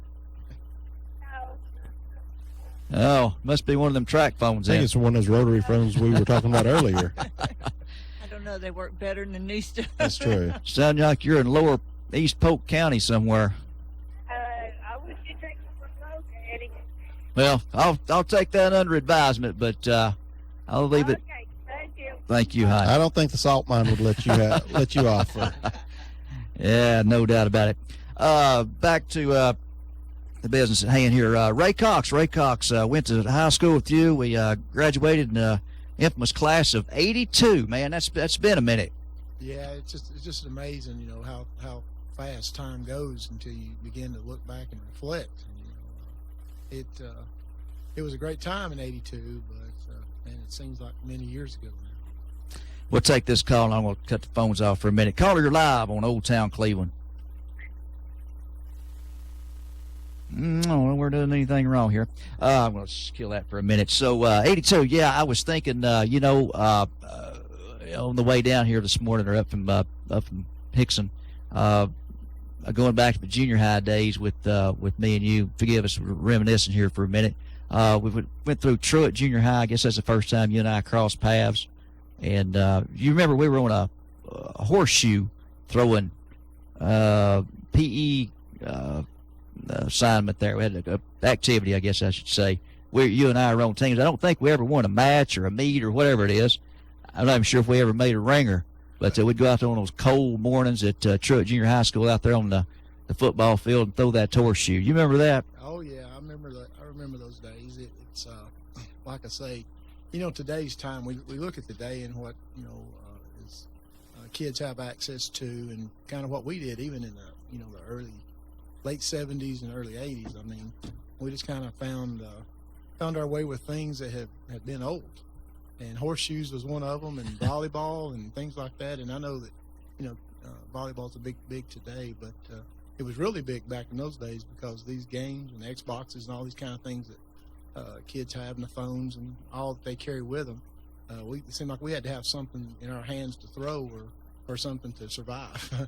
No. Oh, must be one of them track phones. I think it's one of those rotary phones we were talking about earlier. I don't know. They work better than the new stuff. That's true. Sound like you're in lower East Polk County somewhere. I wish you'd take it for GoDaddy. Well, I'll take that under advisement, but I'll leave it. Okay, thank you. Thank you, honey. I don't think the salt mine would let you off. Yeah, no doubt about it. Back to the business at hand here. Ray Cox. Ray Cox went to high school with you. We graduated in the infamous class of '82. Man, that's been a minute. Yeah, it's just amazing, you know, how fast time goes until you begin to look back and reflect. And, you know, it was a great time in '82, but man, it seems like many years ago now. We'll take this call, and I'm going to cut the phones off for a minute. Caller, you're live on Old Town Cleveland. No, we're doing anything wrong here. I'm going to kill that for a minute. So, 82, yeah, I was thinking, you know, on the way down here this morning, or up from Hickson, going back to the junior high days with me and you. Forgive us, we're reminiscing here for a minute. We went through Truett Junior High. I guess that's the first time you and I crossed paths. And you remember we were on a horseshoe throwing PE assignment there. We had an activity, I guess I should say. You and I were on teams. I don't think we ever won a match or a meet or whatever it is. I'm not even sure if we ever made a ringer. But we'd go out there on those cold mornings at Truett Junior High School out there on the football field and throw that horseshoe. You remember that? Oh yeah, I remember that. I remember those days. It's like I say, you know, today's time. We look at today and what is kids have access to, and kind of what we did even in the late '70s and early '80s. I mean, we just kind of found our way with things that had been old. And horseshoes was one of them, and volleyball and things like that. And I know that, volleyball's a big today, but it was really big back in those days because these games and Xboxes and all these kind of things that kids have, and the phones and all that they carry with them. It seemed like we had to have something in our hands to throw or something to survive.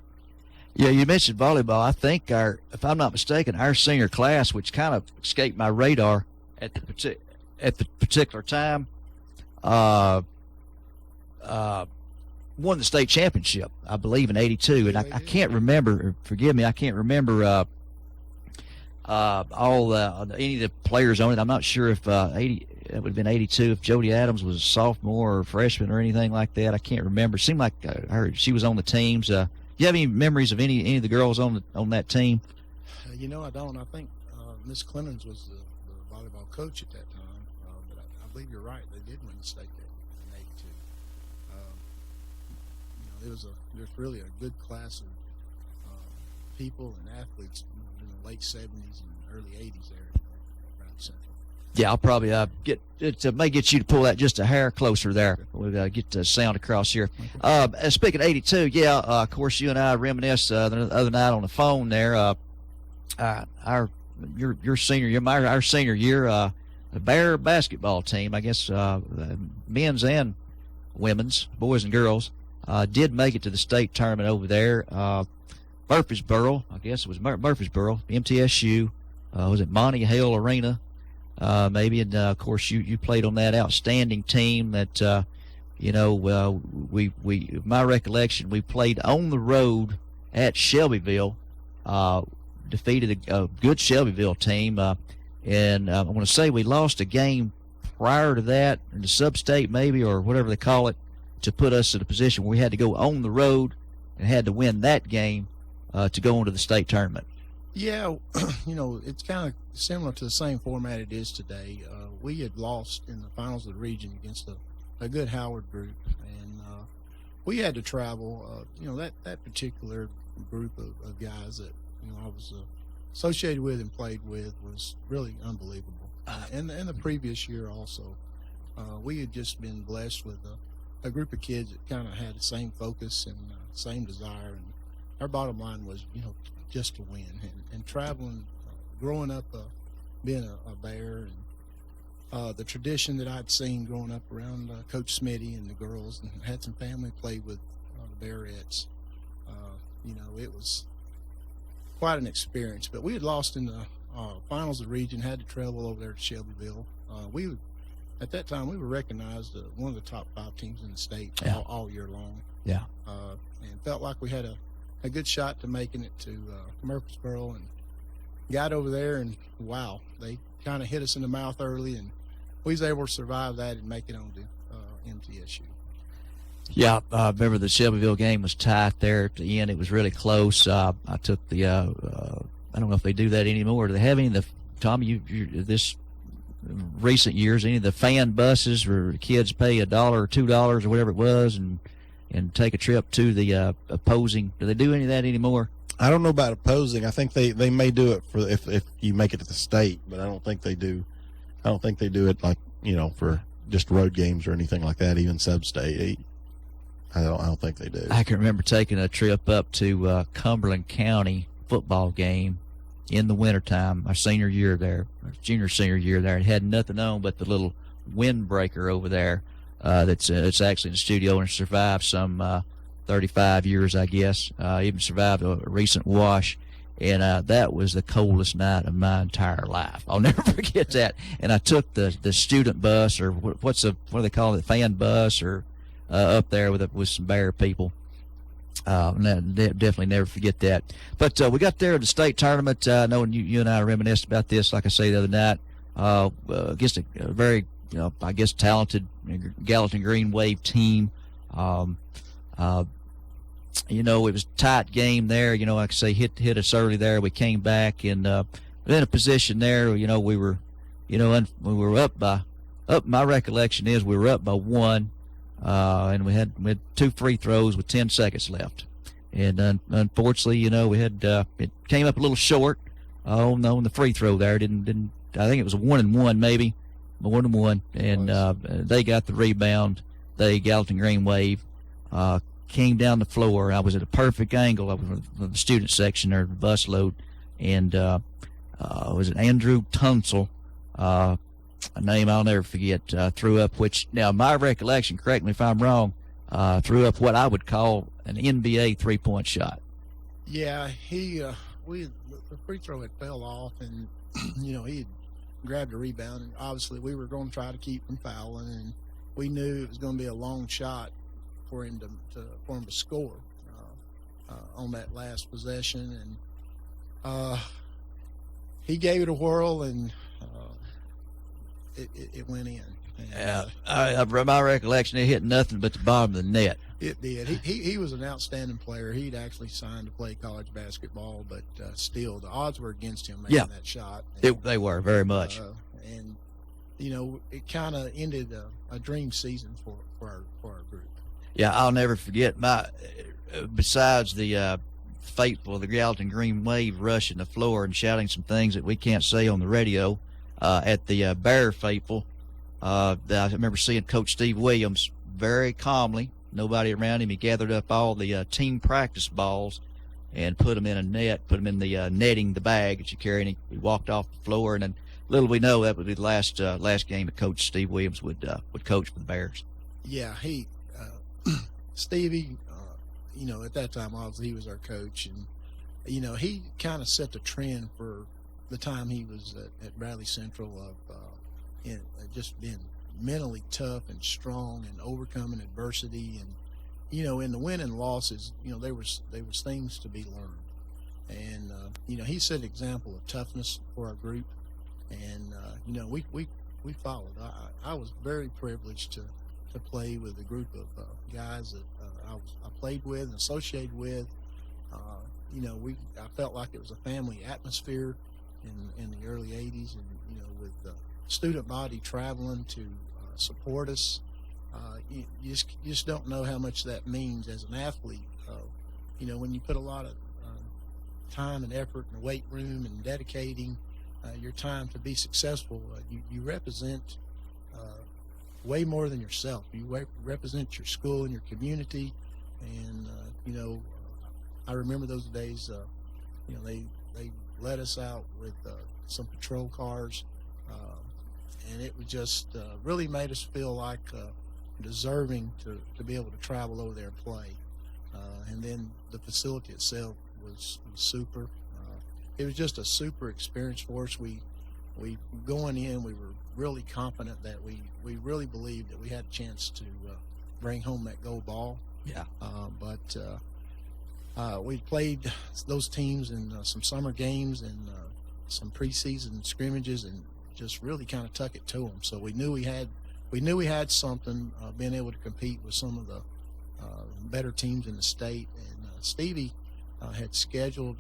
Yeah, you mentioned volleyball. I think if I'm not mistaken, our senior class, which kind of escaped my radar at the particular time, won the state championship, I believe, in '82, and I can't remember. Forgive me, I can't remember any of the players on it. I'm not sure if it would have been '82 if Jody Adams was a sophomore or freshman or anything like that. I can't remember. It seemed like I heard she was on the teams. Do you have any memories of any of the girls on that team? I don't. I think Miss Clemens was the volleyball coach at that time, but I believe you're right. They did win the state in '82. There's really a good class of people and athletes in the late '70s and early '80s there at Bradley Central. Yeah, I'll probably may get you to pull that just a hair closer there. We'll get the sound across here. Speaking of '82, yeah, of course, you and I reminisced the other night on the phone there. Your senior year, our senior year, the Bear basketball team, I guess, men's and women's, boys and girls, did make it to the state tournament over there. Murfreesboro, I guess it was Murfreesboro, MTSU, was it Monty Hale Arena, maybe, and of course you played on that outstanding team that, my recollection, we played on the road at Shelbyville, defeated a good Shelbyville team. And I want to say we lost a game prior to that in the sub-state maybe, or whatever they call it, to put us in a position where we had to go on the road and had to win that game to go into the state tournament. Yeah, it's kind of similar to the same format it is today. We had lost in the finals of the region against a good Howard group, and we had to travel. That particular group of guys that I was associated with and played with was really unbelievable. And the previous year also, we had just been blessed with a group of kids that kind of had the same focus and same desire, and our bottom line was just to win. And traveling, growing up, being a Bear, and the tradition that I'd seen growing up around Coach Smitty and the girls, and had some family play with the Bearettes. It was quite an experience. But we had lost in the finals of the region, had to travel over there to Shelbyville. At that time, we were recognized one of the top 5 teams in the state all year long. Yeah. And felt like we had a good shot to making it to Murfreesboro, and got over there, and wow, they kind of hit us in the mouth early, and we was able to survive that and make it on to MTSU. Yeah, I remember the Shelbyville game was tight there at the end. It was really close. I took the I don't know if they do that anymore. Do they have any of the, Tommy, you this recent years, any of the fan buses where kids pay $1 or $2 or whatever it was and take a trip to the opposing? Do they do any of that anymore? I don't know about opposing. I think they may do it for if you make it to the state, but I don't think they do. I don't think they do it like for just road games or anything like that. Even sub-state, I don't think they do. I can remember taking a trip up to Cumberland County football game in the wintertime, our senior year there, our senior year there. It had nothing on but the little windbreaker over there. It's actually in the studio and survived some 35 years, I guess. Even survived a recent wash, and that was the coldest night of my entire life. I'll never forget that. And I took the student bus, or what do they call it, the fan bus, or up there with some Bear people. Definitely never forget that. But we got there at the state tournament. Knowing you and I reminisced about this, like I say, the other night. Against a very, I guess, talented Gallatin Green Wave team. It was a tight game there. Like I say, hit us early there. We came back and in a position there. We were, we were up by. My recollection is we were up by 1. And we had 2 free throws with 10 seconds left, and unfortunately, we had it came up a little short on the free throw there. Didn't I think it was a 1-and-1 maybe, 1-and-1, and they got the rebound. Gallatin Green Wave came down the floor. I was at a perfect angle. I was from the student section there, the bus load, and was it Andrew Tunsil? A name I'll never forget, threw up, which now my recollection, correct me if I'm wrong, threw up what I would call an NBA 3-point shot. Yeah, the free throw had fell off, and he had grabbed a rebound, and obviously we were going to try to keep from fouling, and we knew it was going to be a long shot for him to score on that last possession, and he gave it a whirl, and it went in. And, my recollection, it hit nothing but the bottom of the net. It did. He was an outstanding player. He'd actually signed to play college basketball, but still, the odds were against him making that shot. And, they were very much. And it kind of ended a dream season for our group. Yeah, I'll never forget. Besides the faithful of the Gallatin Green Wave rushing the floor and shouting some things that we can't say on the radio. At the Bear faithful, I remember seeing Coach Steve Williams very calmly, nobody around him. He gathered up all the team practice balls and put them in a net, put them in the netting, the bag that you carry, and he walked off the floor. And then little we know that would be the last game that Coach Steve Williams would coach for the Bears. Yeah, Stevie, at that time obviously he was our coach, and he kind of set the trend for the time he was at Bradley Central of just being mentally tough and strong and overcoming adversity, and in the win and losses, there was things to be learned. And he set an example of toughness for our group, and we followed. I was very privileged to play with a group of guys that I played with and associated with. I felt like it was a family atmosphere in the early '80s, and with the student body traveling to support us. You just don't know how much that means as an athlete. When you put a lot of time and effort in the weight room and dedicating your time to be successful, you represent way more than yourself. You represent your school and your community, and I remember those days. They let us out with some patrol cars, and it was just really made us feel like deserving to be able to travel over there and play. And then the facility itself was super. It was just a super experience for us. We going in, we were really confident that we really believed that we had a chance to bring home that gold ball. Yeah. But we played those teams in some summer games and some preseason scrimmages, and just really kind of tuck it to them. So we knew we had something, being able to compete with some of the better teams in the state. And Stevie had scheduled,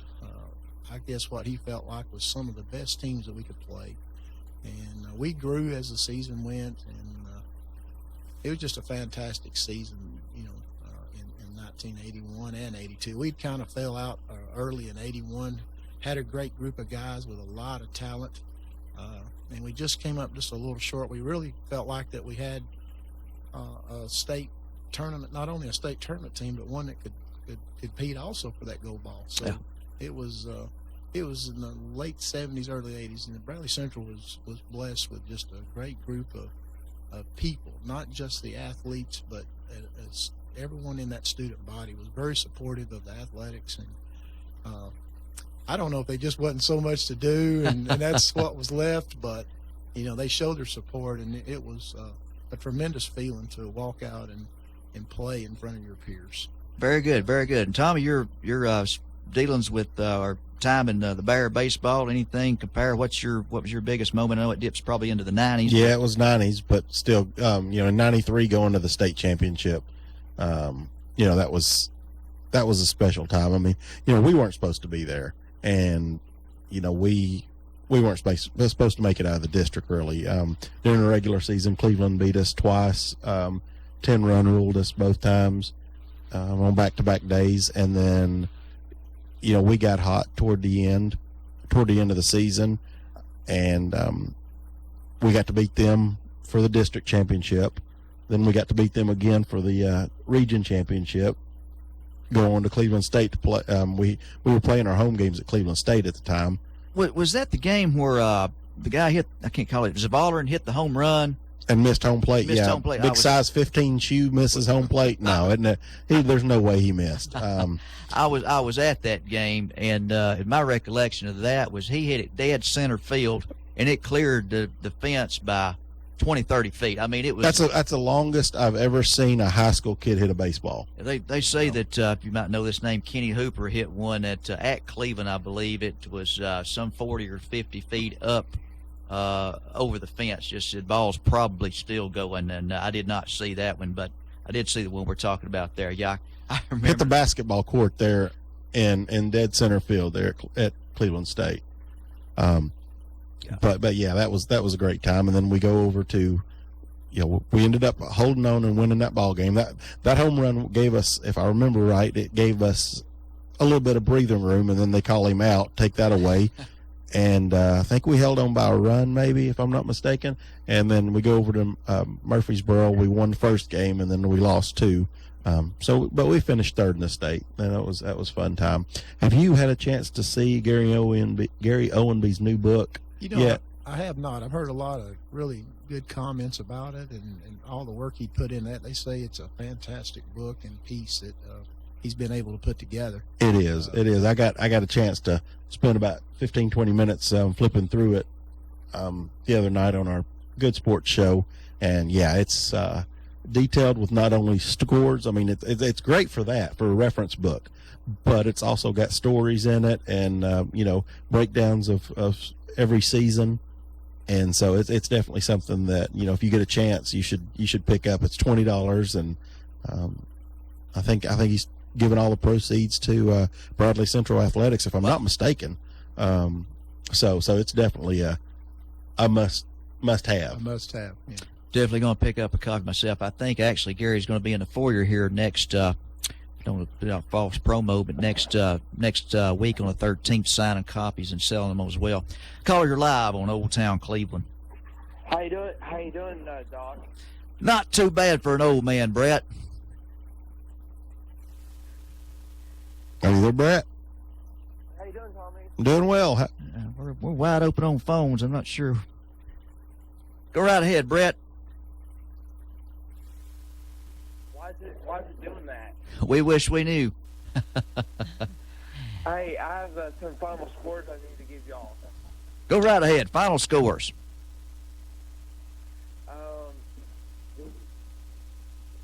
I guess, what he felt like was some of the best teams that we could play. And we grew as the season went, and it was just a fantastic season, in 1981 and 82. We kind of fell out early in 81, had a great group of guys with a lot of talent, and we just came up just a little short. We really felt like that we had a state tournament, not only a state tournament team, but one that could compete also for that gold ball. So it was in the late 70s, early 80s, and Bradley Central was blessed with just a great group of people, not just the athletes, but as everyone in that student body was very supportive of the athletics. And I don't know if they just wasn't so much to do, and that's what was left, but they showed their support, and it was a tremendous feeling to walk out and play in front of your peers. Very good, very good. And Tommy, your dealings with our time in the Bear baseball, anything compare? What was your biggest moment? I know it dips probably into the 90s. Yeah, it was 90s, but still, in 93 going to the state championship, that was a special time. I mean, we weren't supposed to be there, and we weren't supposed to make it out of the district really. During the regular season, Cleveland beat us twice. 10-run ruled us both times on back-to-back days, and then we got hot toward the end of the season, and we got to beat them for the district championship. Then we got to beat them again for the region championship, go on to Cleveland State to play. We were playing our home games at Cleveland State at the time. Was that the game where the guy hit, I can't call it, Zavalder, and hit the home run? And missed home plate. Home plate. Big size 15 shoe misses home plate. No, isn't it? There's no way he missed. I was at that game, and my recollection of that was he hit it dead center field, and it cleared the fence by 20, 30 feet. I mean, it was. That's the longest I've ever seen a high school kid hit a baseball. They say that you might know this name, Kenny Hooper hit one at Cleveland. I believe it was some 40 or 50 feet up. Over the fence, just the ball's probably still going, and I did not see that one, but I did see the one we're talking about there. Yeah, I remember. Hit the basketball court there in dead center field there at Cleveland State. But yeah, that was a great time. And then we go over to, we ended up holding on and winning that ball game. That home run gave us, if I remember right, it gave us a little bit of breathing room, and then they call him out, take that away. And I think we held on by a run, maybe, if I'm not mistaken. And then we go over to Murfreesboro. We won the first game, and then we lost two. But we finished third in the state, and that was a fun time. Have you had a chance to see Gary Owenby's new book yet? I have not. I've heard a lot of really good comments about it, and all the work he put in that. They say it's a fantastic book and piece that he's been able to put together. It is. I got a chance to spend about 15-20 minutes flipping through it the other night on our Good Sports show, and yeah, it's detailed with not only scores. I mean, it's great for that, for a reference book, but it's also got stories in it and breakdowns of every season. And so it's definitely something that, if you get a chance, you should pick up. It's $20, and I think he's giving all the proceeds to Bradley Central Athletics, if I'm not mistaken. So it's definitely a must have. A must have. Yeah. Definitely going to pick up a copy myself. I think actually Gary's going to be in the foyer here next. Don't want to put out false promo, but next week on the 13th, signing copies and selling them as well. Caller, you're live on Old Town Cleveland. How you doing, Doc? Not too bad for an old man, Brett. Are you there, Brett? How you doing, Tommy? I'm doing well. We're wide open on phones. I'm not sure. Go right ahead, Brett. Why is it doing that? We wish we knew. Hey, I have some final scores I need to give y'all. Go right ahead. Final scores.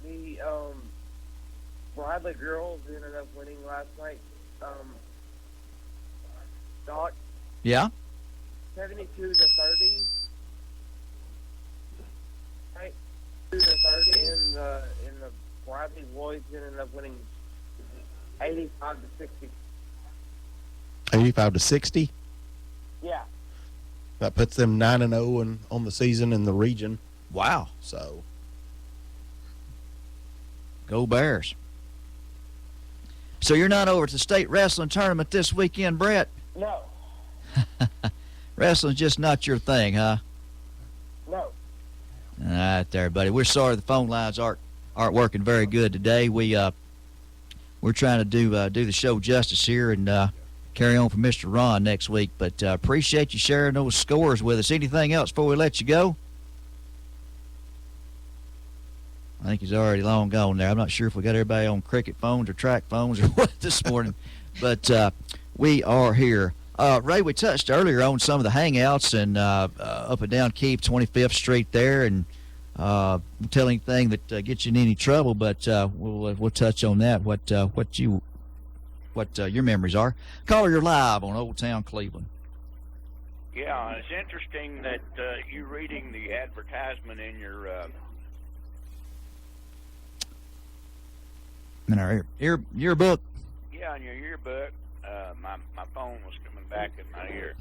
The Bradley girls ended up winning last night. Doc. Yeah. 72 to 30. Right. 2 to 30. In the Bradley boys ended up winning 85 to 60. 85 to 60. Yeah. That puts them 9-0 on the season in the region. Wow. So, go Bears. So you're not over at the state wrestling tournament this weekend, Brett? No. Wrestling's just not your thing, huh? No. All right there, buddy. We're sorry the phone lines aren't working very good today. We're trying to do the show justice here and carry on for Mr. Ron next week. But appreciate you sharing those scores with us. Anything else before we let you go? I think he's already long gone there. I'm not sure if we got everybody on cricket phones or track phones or what this morning, but we are here. Ray, we touched earlier on some of the hangouts and up and down Keith 25th Street there, and don't tell anything that gets you in any trouble, but we'll touch on that. What your memories are. Caller, you're live on Old Town Cleveland. Yeah, it's interesting that you reading the advertisement in your in our yearbook. Yeah, in your yearbook. My phone was coming back in my ear.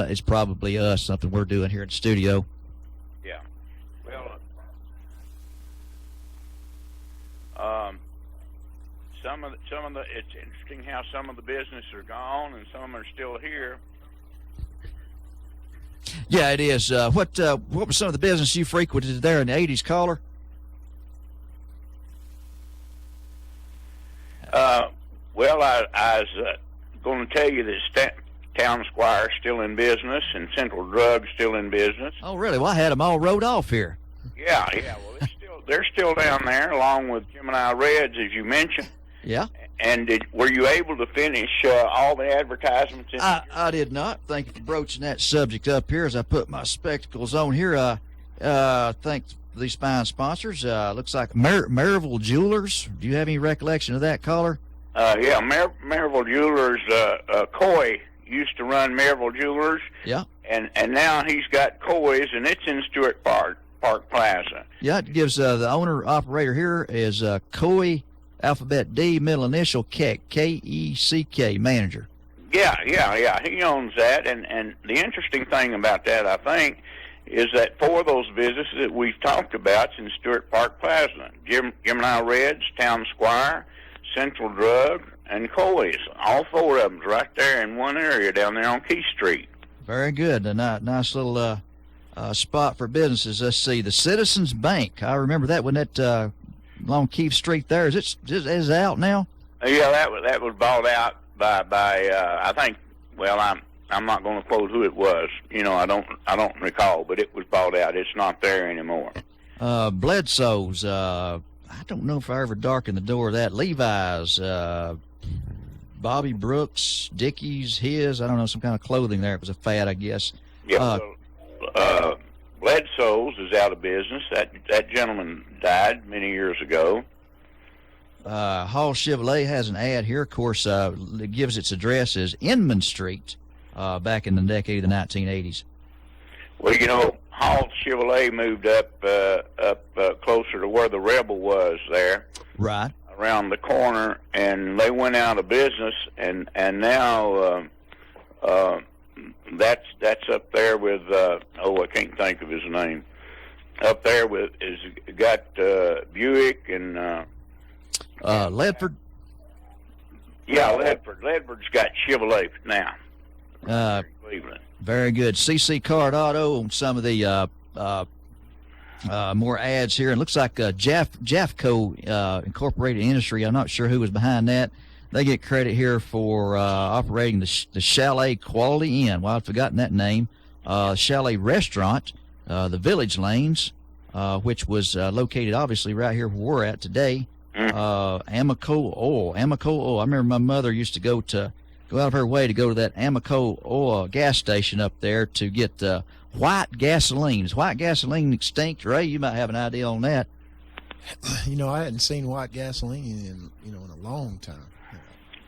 It's probably us, something we're doing here in the studio. Yeah. Well, some of the it's interesting how some of the businesses are gone and some are still here. Yeah, it is. What was some of the business you frequented there in the 80s, caller? Well, I was going to tell you that Town Squire is still in business and Central Drug still in business. Oh, really? Well, I had them all rode off here. Yeah. Well, they're still down there, along with Gemini Reds, as you mentioned. Yeah. And were you able to finish all the advertisements? I did not. Thank you for broaching that subject up here as I put my spectacles on here. Thanks for these fine sponsors. Looks like Maryville Jewelers. Do you have any recollection of that, caller? Yeah, Maryville Jewelers. Coy used to run Maryville Jewelers. Yeah. And now he's got Coy's, and it's in Stewart Park Plaza. Yeah, it gives the owner-operator here is Coy, alphabet D, middle initial Keck, K-E-C-K, manager. Yeah. He owns that, and the interesting thing about that, I think, is that four of those businesses that we've talked about is in Stewart Park Plaza. Gemini Reds, Town Squire, Central Drug, and Coy's. All four of them's right there in one area down there on Key Street. Very good. A nice little spot for businesses. Let's see, the Citizens Bank. I remember that when that along Keith Street there. Is it out now? Yeah, that was bought out by I think. Well, I'm not going to quote who it was. I don't recall, but it was bought out. It's not there anymore. Bledsoe's. I don't know if I ever darkened the door of that. Levi's, Bobby Brooks, Dickies, his. I don't know, some kind of clothing there. It was a fad, I guess. Yeah. Bledsoe's is out of business. That gentleman died many years ago. Hall Chevrolet has an ad here. Of course, it gives its address as Inman Street, back in the decade of the 1980s. Well, you know, Hall Chevrolet moved up closer to where the Rebel was there. Right. Around the corner, and they went out of business, and now that's up there with I can't think of his name. Up there with got Buick and Ledford. Yeah, Ledford. Ledford's got Chevrolet now. Cleveland. Very good. CC Card Auto on some of the more ads here. It looks like Jeffco Incorporated Industry. I'm not sure who was behind that. They get credit here for operating the Chalet Quality Inn. Well, I'd forgotten that name. Chalet Restaurant, the Village Lanes, which was located obviously right here where we're at today. Amoco Oil. I remember my mother used to go out of her way to go to that Amoco Oil gas station up there to get white gasoline. Is white gasoline extinct, Ray? You might have an idea on that. You know, I hadn't seen white gasoline in a long time.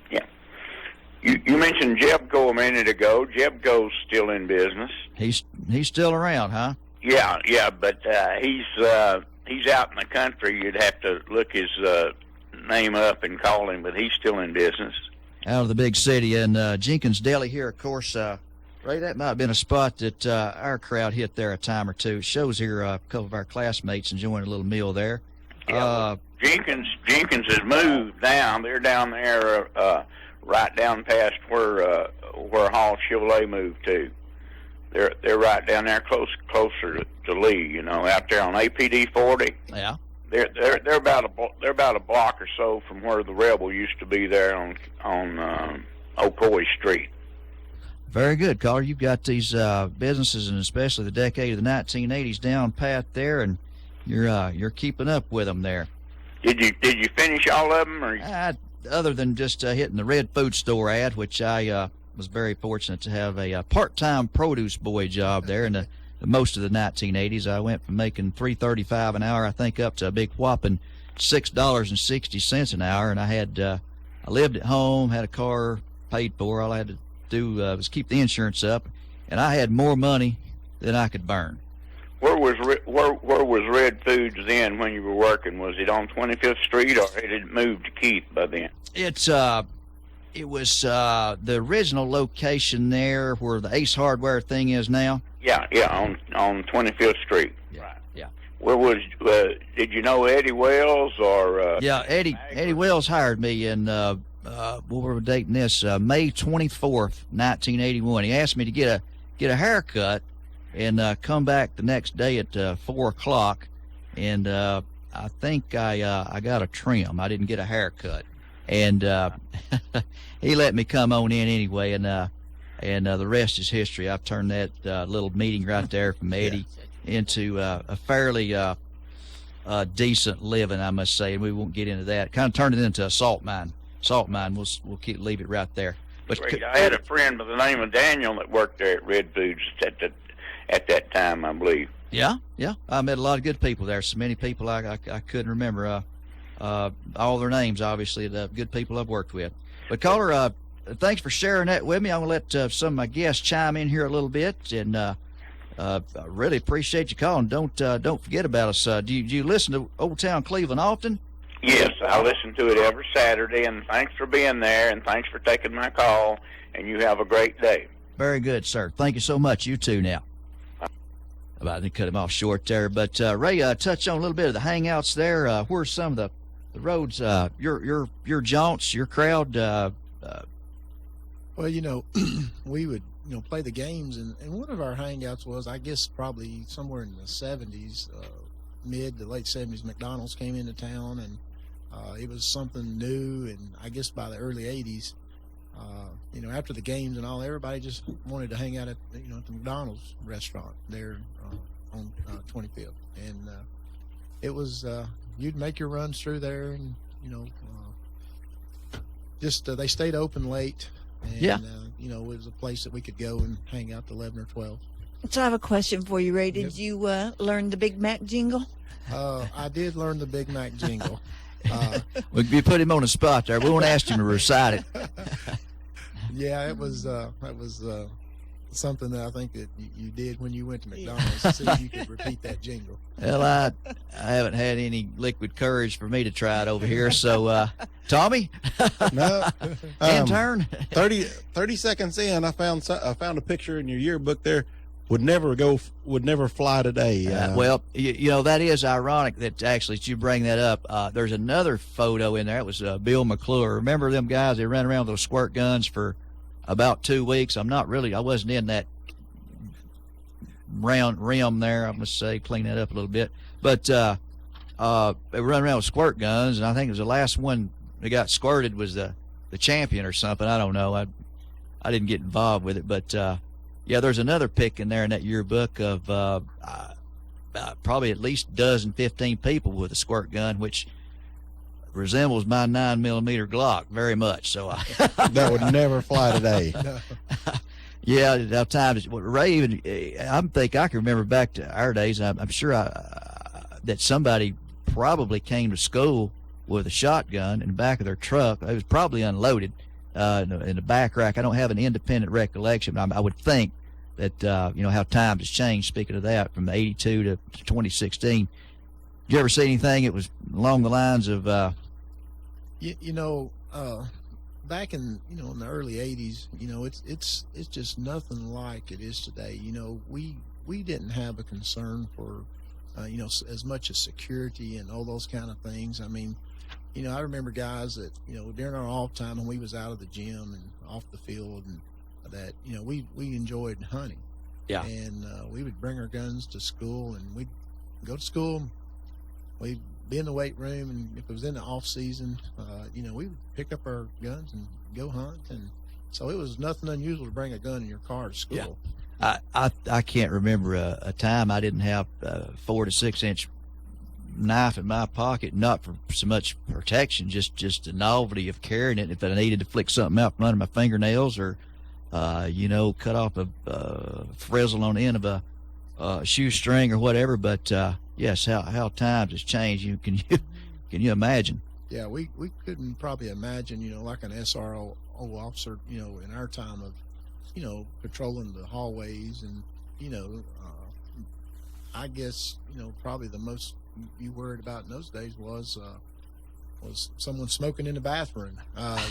Yeah. You mentioned Jebco a minute ago. Jebco's still in business. He's still around, huh? Yeah, but he's out in the country. You'd have to look his name up and call him, but he's still in business. Out of the big city. And Jenkins Deli here, of course, Ray, that might have been a spot that our crowd hit there a time or two. It shows here a couple of our classmates enjoying a little meal there. Yeah, Jenkins has moved down. They're down there, right down past where Hall Chevrolet moved to. They're right down there, closer to Lee. You know, out there on APD 40. Yeah. They're about a block or so from where the Rebel used to be there on Ocoee Street. Very good, caller. You've got these businesses, and especially the decade of the 1980s, down pat there, and you're keeping up with them there. Did you finish all of them, or? Other than just hitting the Red Food Store ad, which I was very fortunate to have a part-time produce boy job there in the most of the 1980s. I went from making $3.35 an hour, I think, up to a big whopping $6.60 an hour, and I lived at home, had a car paid for. All I had to do was keep the insurance up, and I had more money than I could burn. Where was Red Foods then when you were working? Was it on 25th Street, or had it moved to Keith by then? It was the original location there where the Ace Hardware thing is now. Yeah, on 25th Street. Right. Yeah. Where was? Did you know Eddie Wells or? Yeah, Eddie Wells hired me in what were we dating this? May 24th, 1981. He asked me to get a haircut and come back the next day at 4:00, and I think I got a trim. I didn't get a haircut, and he let me come on in anyway, and the rest is history. I've turned that little meeting right there from Eddie into a fairly decent living, I must say, and we won't get into that. Kind of turned it into a salt mine. We'll leave it right there. But great. I had a friend by the name of Daniel that worked there at Red Foods at that time, I believe. Yeah. I met a lot of good people there. So many people I couldn't remember all their names, obviously, the good people I've worked with. But caller, thanks for sharing that with me. I'm going to let some of my guests chime in here a little bit, and I really appreciate you calling. Don't forget about us. Do you listen to Old Town Cleveland often? Yes, I listen to it every Saturday, and thanks for being there, and thanks for taking my call, and you have a great day. Very good, sir. Thank you so much. You too now. I didn't cut him off short there, but Ray, touch on a little bit of the hangouts there. Where's some of the roads, your jaunts, your crowd? Well, you know, we would play the games, and one of our hangouts was, I guess, probably somewhere in the 70s, mid to late 70s. McDonald's came into town, and it was something new, and I guess by the early 80s, after the games and all, everybody just wanted to hang out at the McDonald's restaurant there on 25th, and it was you'd make your runs through there, and they stayed open late, and it was a place that we could go and hang out till 11 or 12. So I have a question for you, Ray. Did you learn the Big Mac jingle? I did learn the Big Mac jingle. We put him on the spot there. We won't ask him to recite it. Yeah, that was something that I think that you did when you went to McDonald's to see if you could repeat that jingle. Well, I haven't had any liquid courage for me to try it over here. So, Tommy, No. intern. 30 seconds in, I found a picture in your yearbook there. Would never fly today. Well, you know, that is ironic that actually you bring that up. There's another photo in there. It was Bill McClure. Remember them guys that ran around with those squirt guns for about 2 weeks? I wasn't in that round rim there. I must say, clean that up a little bit. But they were running around with squirt guns, and I think it was the last one that got squirted was the champion or something. I don't know. I didn't get involved with it, but yeah, there's another pic in there in that yearbook of probably at least 15 people with a squirt gun, which resembles my 9mm Glock very much. So that would never fly today. No. Yeah, at times Ray, even I think I can remember back to our days. I'm sure that somebody probably came to school with a shotgun in the back of their truck. It was probably unloaded in the back rack. I don't have an independent recollection, but I would think that you know how times has changed. Speaking of that, from '82 to 2016, did you ever see anything that was along the lines of? Back in in the early '80s, it's just nothing like it is today. We didn't have a concern for as much as security and all those kind of things. I mean, I remember guys that during our off time when we was out of the gym and off the field, and that we enjoyed hunting. Yeah. And we would bring our guns to school, and we'd go to school. We'd be in the weight room, and if it was in the off season, we would pick up our guns and go hunt. And so it was nothing unusual to bring a gun in your car to school. Yeah. I can't remember a time I didn't have a 4 to 6 inch knife in my pocket, not for so much protection, just the novelty of carrying it. If I needed to flick something out from under my fingernails, or cut off a frizzle on the end of a shoestring or whatever. But yes, how times has changed. Can you imagine? Yeah, we couldn't probably imagine like an SRO officer in our time of patrolling the hallways, and I guess probably the most you worried about in those days was someone smoking in the bathroom.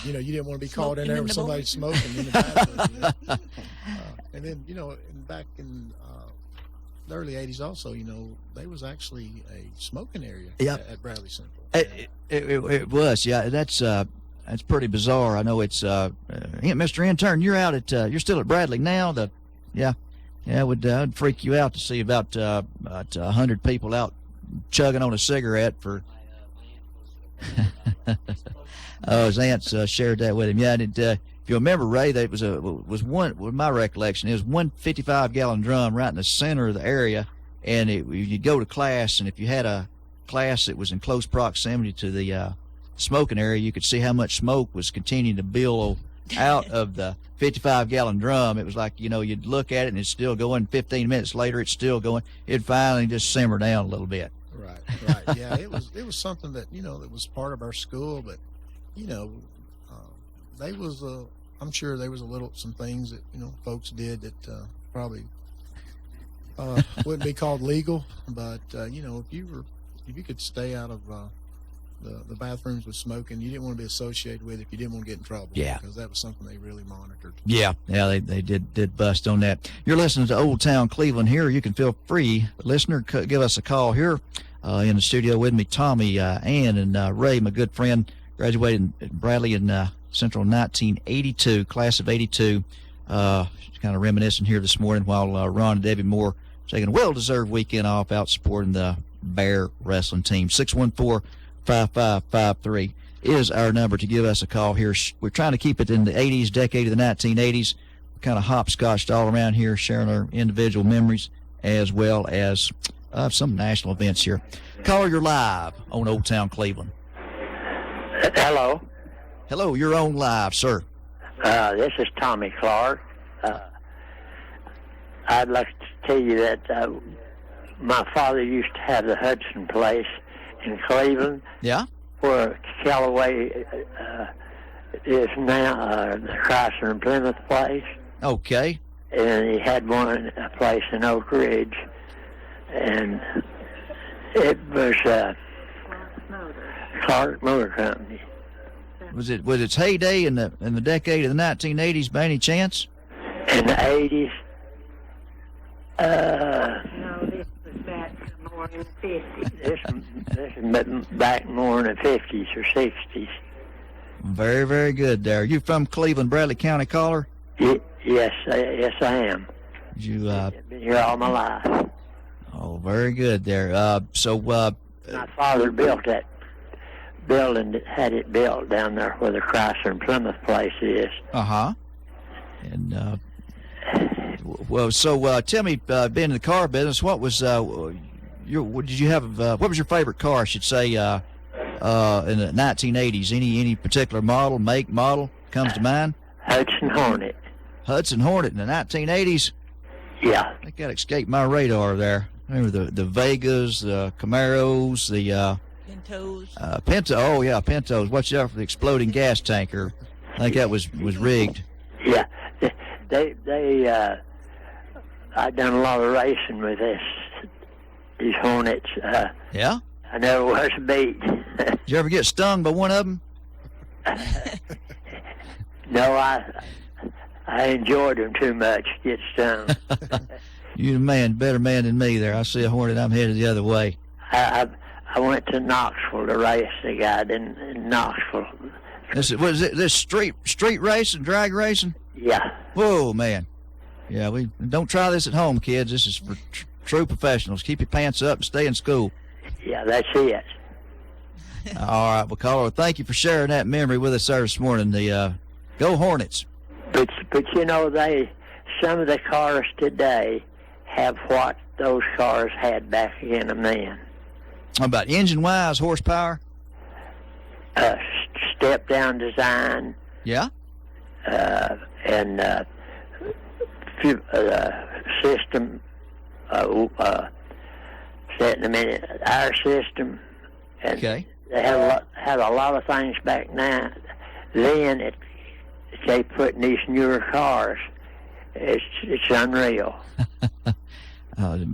You didn't want to be caught in there with somebody smoking in the bathroom. And then back in the early '80s also, there was actually a smoking area at Bradley Central. It was, yeah. That's pretty bizarre. I know it's Mr. Intern, you're out at you're still at Bradley now. It would freak you out to see about 100 people out chugging on a cigarette for. Oh, his aunts shared that with him. Yeah, and if you remember, Ray, that was one. With my recollection, it was one 55-gallon drum right in the center of the area, and you go to class, and if you had a class that was in close proximity to the smoking area, you could see how much smoke was continuing to billow out of the 55-gallon drum. It was like you'd look at it and it's still going. 15 minutes later, it's still going. It finally just simmered down a little bit. Right. Yeah, it was something that that was part of our school, but they was I'm sure there was some things that folks did that probably wouldn't be called legal, but if you could stay out of the bathrooms with smoking, you didn't want to be associated with it if you didn't want to get in trouble. Yeah, because that was something they really monitored. Yeah, they did bust on that. You're listening to Old Town Cleveland here. You can feel free, listener, give us a call here in the studio with me, Tommy, Ann, and Ray, my good friend, graduated in Bradley in Central 1982, class of '82. Kind of reminiscing here this morning while Ron and Debbie Moore taking a well-deserved weekend off out supporting the Bear wrestling team. 614-5553 is our number to give us a call here. We're trying to keep it in the 80s, decade of the 1980s. We're kind of hopscotched all around here, sharing our individual memories as well as some national events here. Caller, you're live on Old Town Cleveland. Hello. Hello, you're on live, sir. This is Tommy Clark. I'd like tell you that my father used to have the Hudson place in Cleveland. Yeah. Where Callaway is now the Chrysler and Plymouth place. Okay. And he had a place in Oak Ridge, and it was Clark Motor Company. Was its heyday in the decade of the 1980s by any chance? In the 80s? No, this was back more in the 50s. This is back more in the 50s or 60s. Very, very good there. You from Cleveland, Bradley County caller? Yes, I am. You been here all my life. Oh, very good there. So my father built that building that had it built down there where the Chrysler and Plymouth place is. And well, so tell me, being in the car business, what was what did you have? What was your favorite car? I should say in the 1980s. Any particular model, make, model comes to mind? Hudson Hornet. Hudson Hornet in the 1980s. Yeah. I think that escaped my radar there. Remember the Vegas, the Camaros, the Pintos. Pinto. Oh yeah, Pintos. Watch out for the exploding gas tanker. I think that was rigged. Yeah. I done a lot of racing with these Hornets. Yeah. I never was beat. Did you ever get stung by one of them? No, I enjoyed them too much. Get stung. You the man, better man than me there. I see a Hornet, I'm headed the other way. I went to Knoxville to race the guy in Knoxville. This street racing, drag racing? Yeah. Whoa, man. Yeah, we don't try this at home, kids. This is for true professionals. Keep your pants up and stay in school. Yeah, that's it. All right, well, caller, thank you for sharing that memory with us there this morning. The Go Hornets. But you know, some of the cars today have what those cars had back in them then. How about engine-wise, horsepower? Step-down design. Yeah. And system. Set in a minute. Our system. And okay. They have a lot of things back now. Then they put in these newer cars. It's unreal.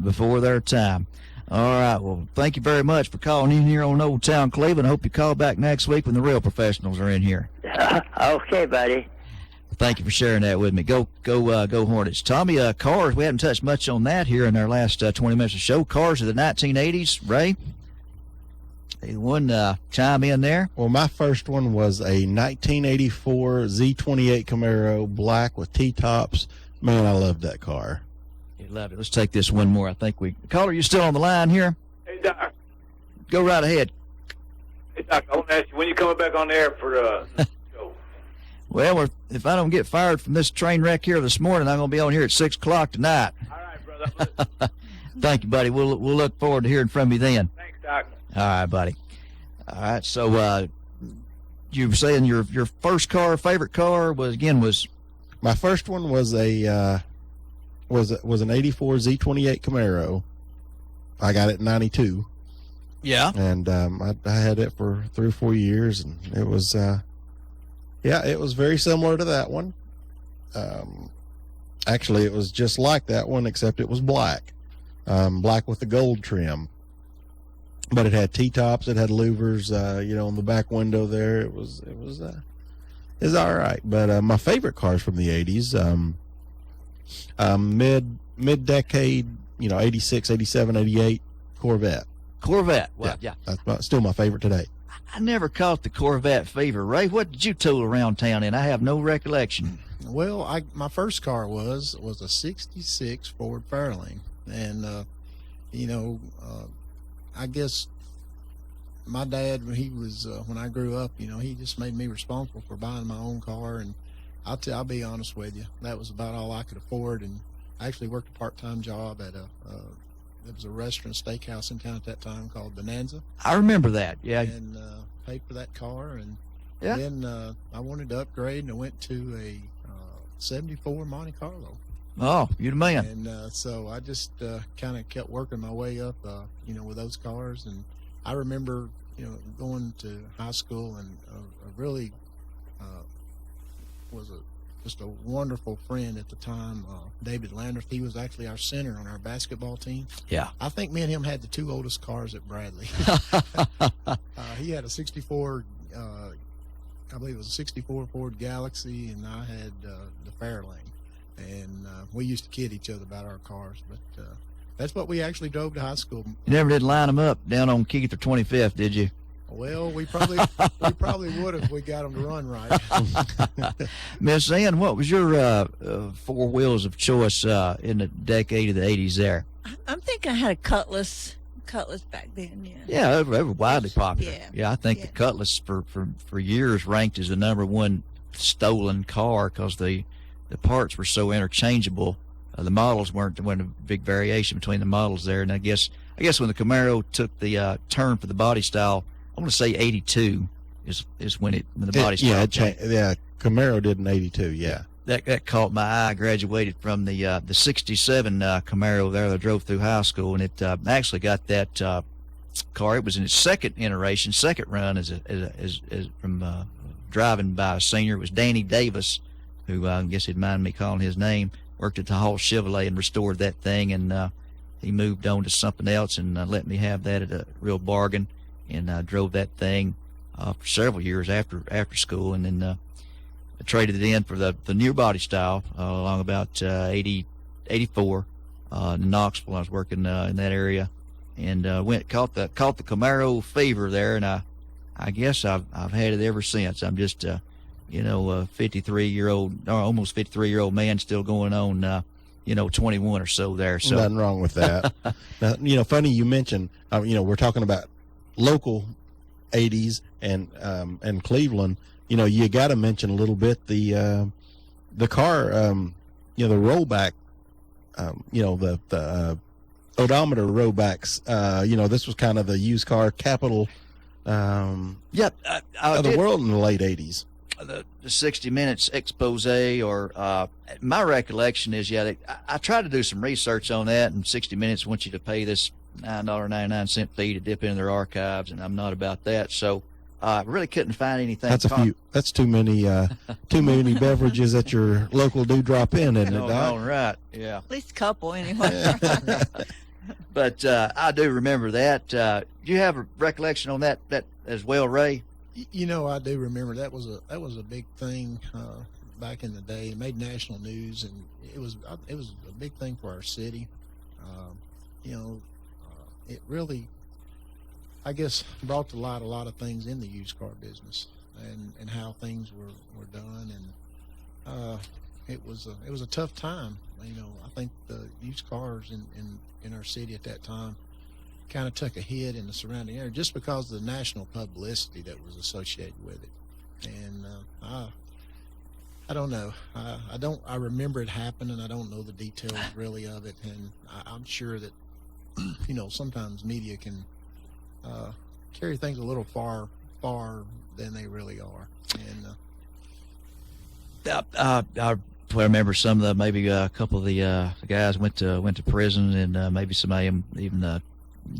Before their time. All right. Well, thank you very much for calling in here on Old Town Cleveland. I hope you call back next week when the real professionals are in here. Okay, buddy. Thank you for sharing that with me. Go Hornets. Tommy, cars, we haven't touched much on that here in our last 20 minutes of show. Cars of the 1980s. Ray? Either one chime in there? Well, my first one was a 1984 Z28 Camaro, black with T-tops. Man, I loved that car. You loved it. Let's take this one more. I think caller, you still on the line here? Hey, Doc. Go right ahead. Hey, Doc, I want to ask you, when you coming back on the air for the show? Well, if I don't get fired from this train wreck here this morning, I'm going to be on here at 6 o'clock tonight. All right, brother. Thank you, buddy. We'll look forward to hearing from you then. Thanks, Doc. All right, buddy. All right, so you were saying your first car, favorite car was my first one was an 84 Z28 Camaro. I got it in 92. Yeah. And I had it for 3 or 4 years, and it was it was very similar to that one. Actually, it was just like that one, except it was black. Black with the gold trim. But it had T-tops, it had louvers, on the back window there. It was all right. But my favorite cars from the 80s, mid-decade, 86, 87, 88, Corvette. Corvette. Well, yeah. That's still my favorite today. I never caught the Corvette fever. Ray, what did you tool around town in? I have no recollection. Well, my first car was a 66 Ford Fairlane. And, I guess my dad, when I grew up, he just made me responsible for buying my own car. And I'll be honest with you, that was about all I could afford. And I actually worked a part-time job at it was a restaurant, steakhouse in town at that time called Bonanza. I remember that, yeah. And paid for that car. And then I wanted to upgrade, and I went to a 74 Monte Carlo. Oh, you're the man. And so I just kind of kept working my way up, with those cars. And I remember, going to high school, and really was just a wonderful friend at the time, David Landers. He was actually our center on our basketball team. Yeah. I think me and him had the two oldest cars at Bradley. He had a 64, I believe it was a 64 Ford Galaxy, and I had the Fairlane. And we used to kid each other about our cars, but that's what we actually drove to high school. You never did line them up down on Keith or 25th, did you? Well, we probably would if we got them to run right. Miss Ann, what was your four wheels of choice in the decade of the 80s there? I'm thinking I had a Cutlass back then. Yeah. Yeah, they were widely popular. Yeah. I think the Cutlass for years ranked as the number one stolen car because the parts were so interchangeable. The models weren't a big variation between the models there. And I guess when the Camaro took the turn for the body style, I want to say 82 is when the body style changed. Yeah, Camaro did in 82. Yeah. That caught my eye. I graduated from the 67 Camaro there that I drove through high school, and it actually got that car. It was in its second run as from driving by a senior. It was Danny Davis, who I guess he'd mind me calling his name, worked at the Hall Chevrolet and restored that thing, and he moved on to something else and let me have that at a real bargain, and drove that thing for several years after school, and then I traded it in for the new body style along about 84 in Knoxville. I was working in that area, and caught the Camaro fever there, and I guess I've had it ever since. I'm just a 53-year-old, or almost 53-year-old man still going on 21 or so there. So nothing wrong with that. Now, funny you mentioned we're talking about local 80s and Cleveland. You got to mention a little bit the car, the rollback, the odometer rollbacks. This was kind of the used car capital of the world in the late 80s. The 60 Minutes expose, or my recollection is, I tried to do some research on that, and 60 Minutes wants you to pay this $9.99 fee to dip into their archives, and I'm not about that. So I really couldn't find anything. That's too many beverages at your local do drop in, isn't it, Doc? All right, yeah. At least a couple, anyway. But I do remember that. Do you have a recollection on that as well, Ray? I do remember that was a big thing back in the day. It made national news, and it was a big thing for our city. It really, I guess, brought to light a lot of things in the used car business and how things were done, and it was a tough time. I think the used cars in our city at that time kind of took a hit in the surrounding area just because of the national publicity that was associated with it. And I don't know. I remember it happening. I don't know the details really of it, and I'm sure that sometimes media can carry things a little far than they really are. And I remember maybe a couple of the guys went to prison, and maybe somebody even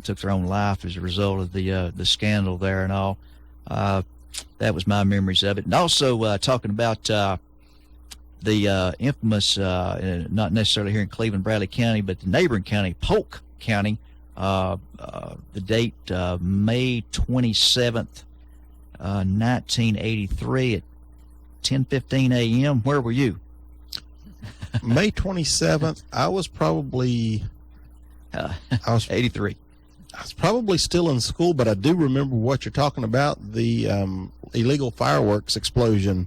took their own life as a result of the scandal there and all. That was my memories of it. And also talking about the infamous, not necessarily here in Cleveland, Bradley County, but the neighboring county, Polk County, the date May 27th, 1983 at 10:15 a.m. Where were you? May 27th, I was probably... I was 83. I was probably still in school, but I do remember what you're talking about, the illegal fireworks explosion.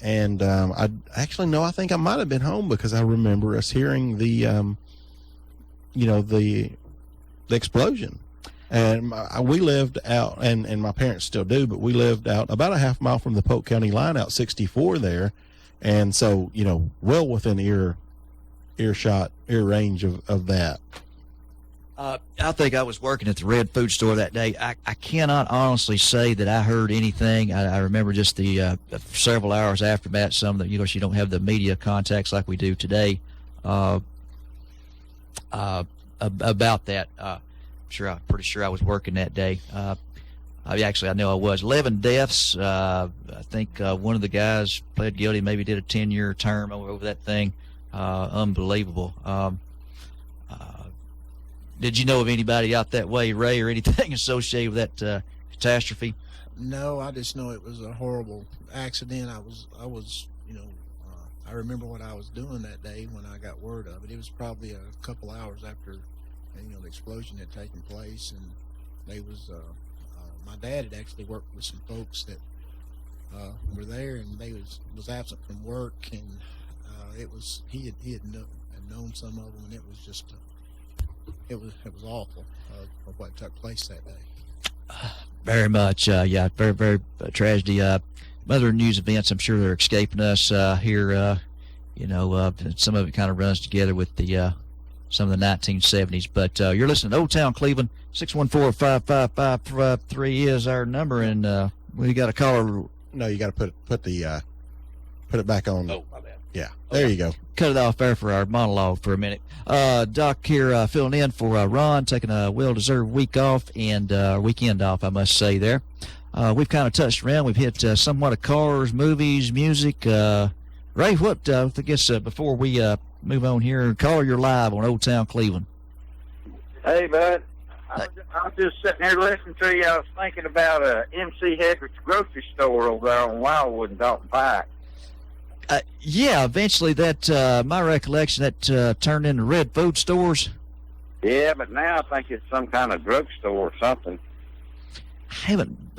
And I think I might have been home because I remember us hearing the explosion. And we lived out, and my parents still do, but we lived out about a half mile from the Polk County line, out 64 there. And so, well within ear range of that. I think I was working at the Red Food Store that day. I cannot honestly say that I heard anything. I remember just the several hours after that, you don't have the media contacts like we do today. about that. I'm pretty sure I was working that day. Actually, I know I was. 11 deaths. I think one of the guys pled guilty, maybe did a 10-year term over that thing. Unbelievable. Did you know of anybody out that way, Ray, or anything associated with that catastrophe? No, I just know it was a horrible accident. I remember what I was doing that day when I got word of it. It was probably a couple hours after, the explosion had taken place, and my dad had actually worked with some folks that were there, and they was absent from work, and he had known some of them, and it was just it was awful of what took place that day. Very much, very, very tragedy. Other news events, I'm sure they're escaping us here. Some of it kind of runs together with some of the 1970s. But you're listening to Old Town Cleveland. 614-555-3 is our number, and we got a caller. No, you got to put it back on. Oh, my bad. Yeah, there you go. Cut it off there for our monologue for a minute. Doc here filling in for Ron, taking a well-deserved week off and weekend off, I must say there. We've kind of touched around. We've hit somewhat of cars, movies, music. Ray, what, I guess before we move on here, caller, you're live on Old Town Cleveland. Hey, bud. I was just sitting here listening to you. I was thinking about MC Hedrick's grocery store over there on Wildwood and Dalton Pike. Yeah, eventually that, my recollection, that turned into Red Food Stores. Yeah, but now I think it's some kind of drugstore or something. I haven't